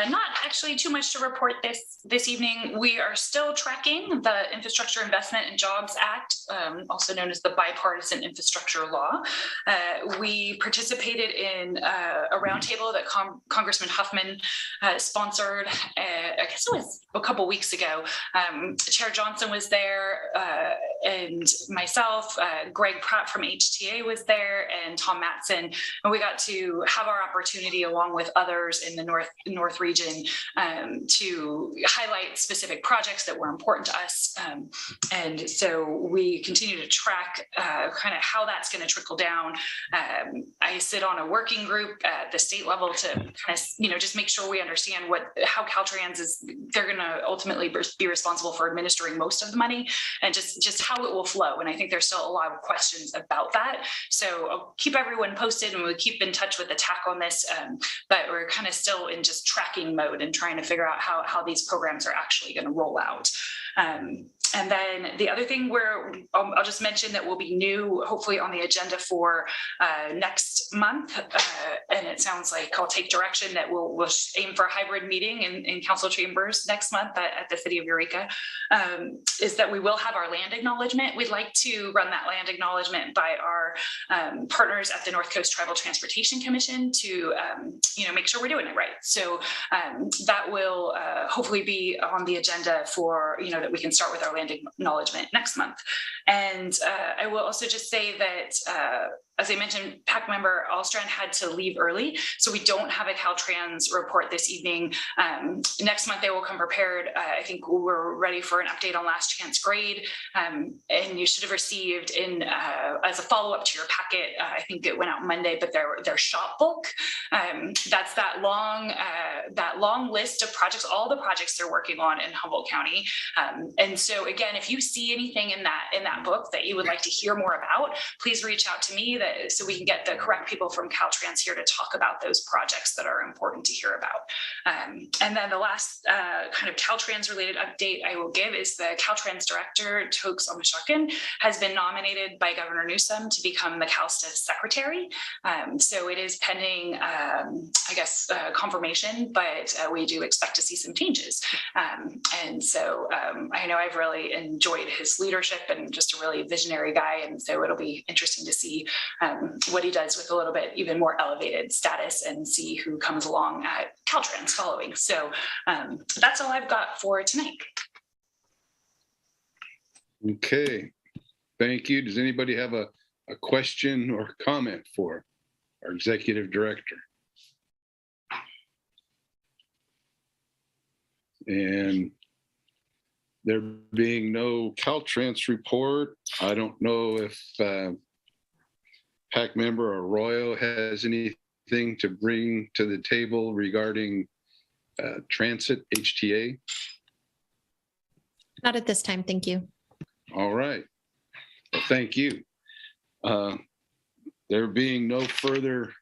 Not actually too much to report this evening. We are still tracking the Infrastructure Investment and Jobs Act, also known as the Bipartisan Infrastructure Law. We participated in a roundtable that Congressman Huffman sponsored, I guess it was a couple weeks ago. Chair Johnson was there, and myself, Greg Pratt from HTA was there, and Tom Matson, and we got to have our opportunity along with others in the North region to highlight specific projects that were important to us And so we continue to track kind of how that's going to trickle down. I sit on a working group at the state level to kind of, just make sure we understand how Caltrans they're going to ultimately be responsible for administering most of the money and just how it will flow. And I think there's still a lot of questions about that. So I'll keep everyone posted and we'll keep in touch with the TAC on this. But we're kind of still in just tracking mode and trying to figure out how these programs are actually going to roll out. And then the other thing where I'll just mention that will be new, hopefully on the agenda for next month. And it sounds like I'll take direction that we'll aim for a hybrid meeting in council chambers next month at the city of Eureka, is that we will have our land acknowledgement. We'd like to run that land acknowledgement by our partners at the North Coast Tribal Transportation Commission to, make sure we're doing it right. So that will hopefully be on the agenda for, that we can start with our land acknowledgement next month. And I will also just say that as I mentioned, PAC member Alstrand had to leave early, so we don't have a Caltrans report this evening. Next month they will come prepared. I think we're ready for an update on last chance grade, and you should have received as a follow-up to your packet. I think it went out Monday, but their shop book. That's that long list of projects, all the projects they're working on in Humboldt County. And so again, if you see anything in that book that you would like to hear more about, please reach out to me so we can get the correct people from Caltrans here to talk about those projects that are important to hear about. And then the last kind of Caltrans related update I will give is the Caltrans director, Cogs has been nominated by Governor Newsom to become the CalSTA secretary. So it is pending, confirmation, but we do expect to see some changes. And so I know I've really enjoyed his leadership and just a really visionary guy. And so it'll be interesting to see what he does with a little bit even more elevated status and see who comes along at Caltrans following. So that's all I've got for tonight. Okay, thank you. Does anybody have a question or comment for our executive director? And there being no Caltrans report, I don't know if PAC member Arroyo has anything to bring to the table regarding transit HTA? Not at this time, thank you. All right, well, thank you. There being no further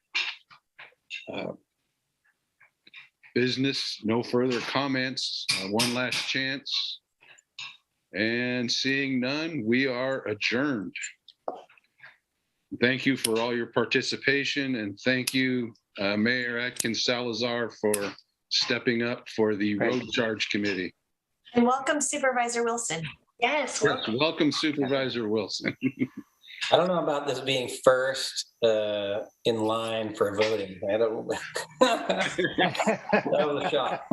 business, no further comments, one last chance. And seeing none, we are adjourned. Thank you for all your participation, and thank you, Mayor Atkins Salazar, for stepping up for the Road Charge Committee. And welcome, Supervisor Wilson. Yes, welcome Supervisor Wilson. I don't know about this being first in line for voting. I don't. That was a shock.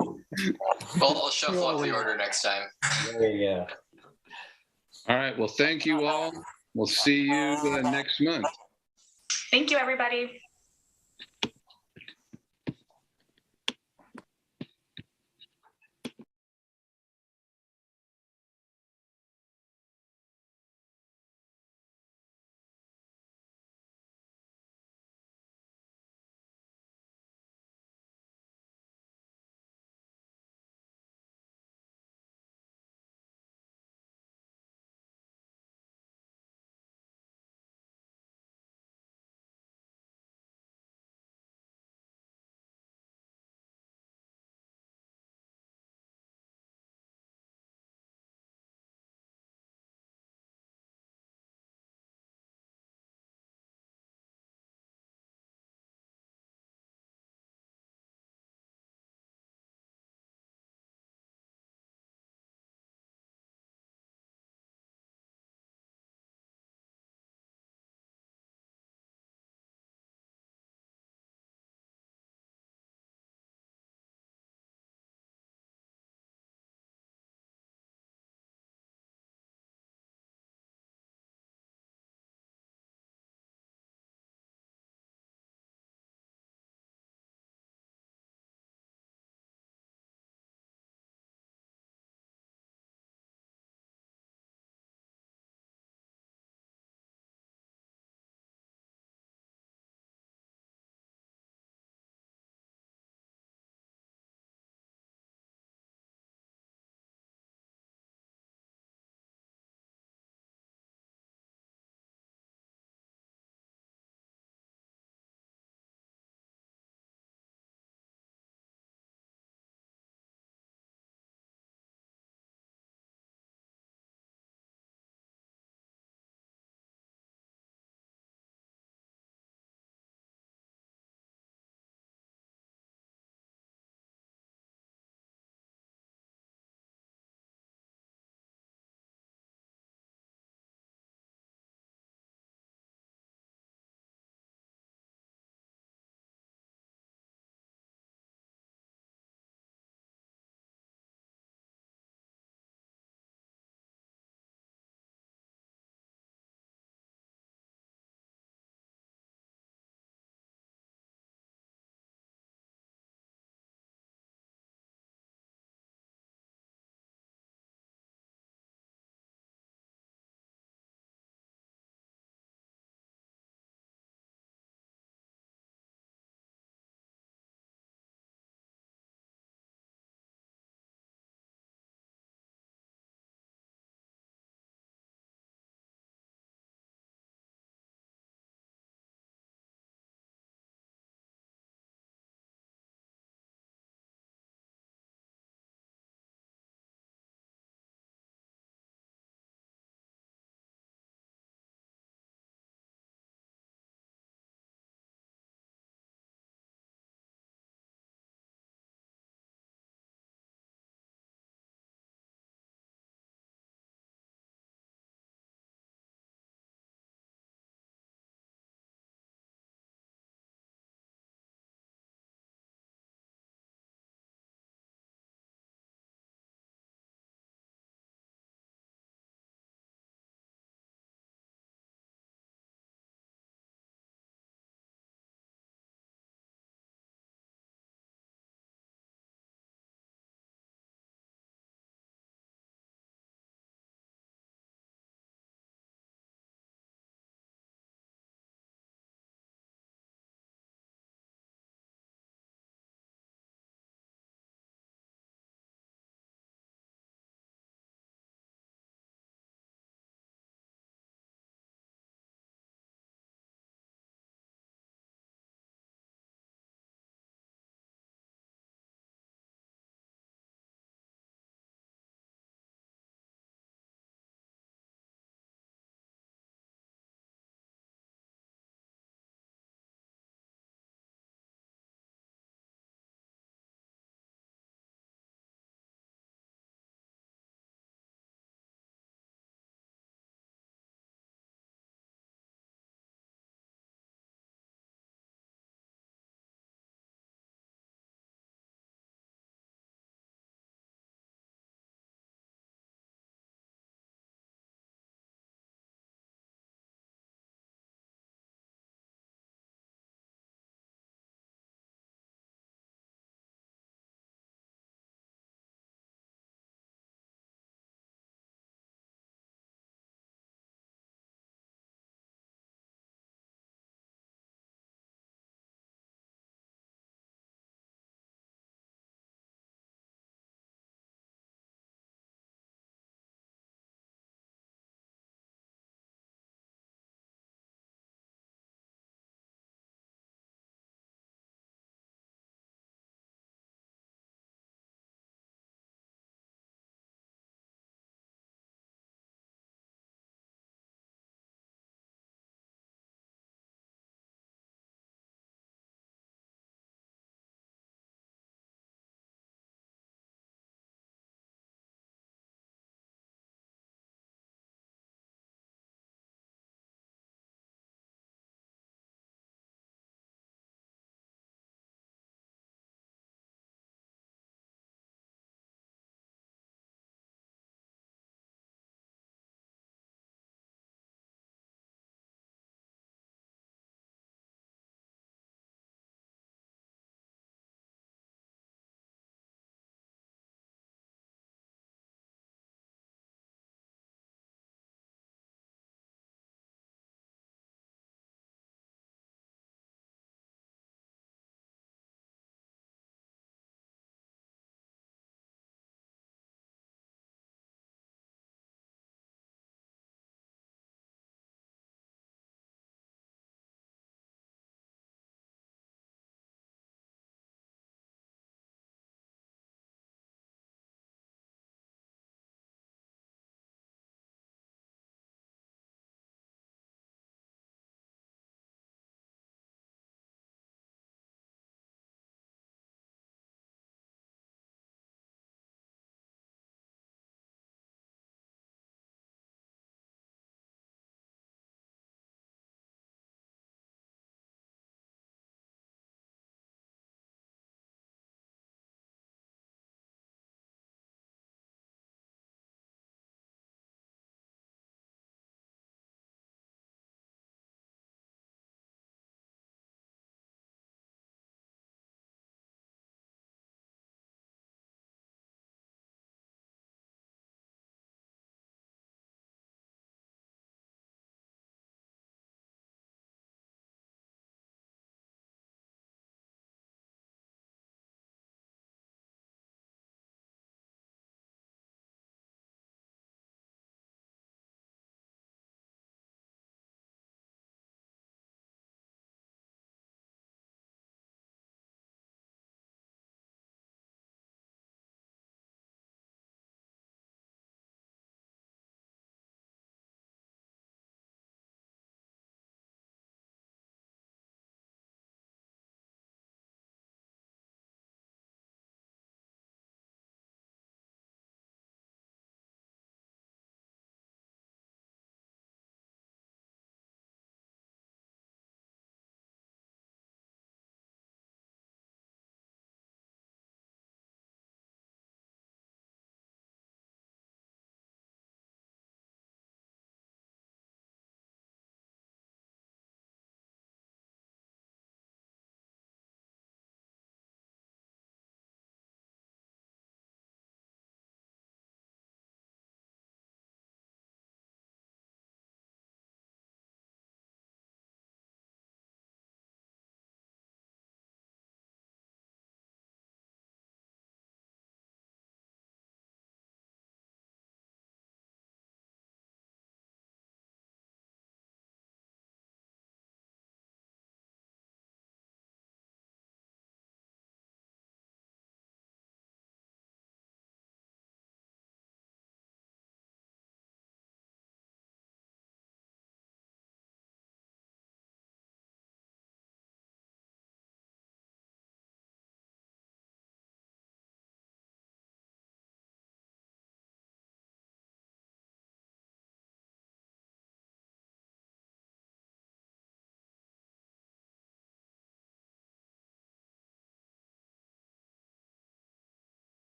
I'll shuffle up the order next time. There you go. All right. Well, thank you all. We'll see you next month. Thank you, everybody.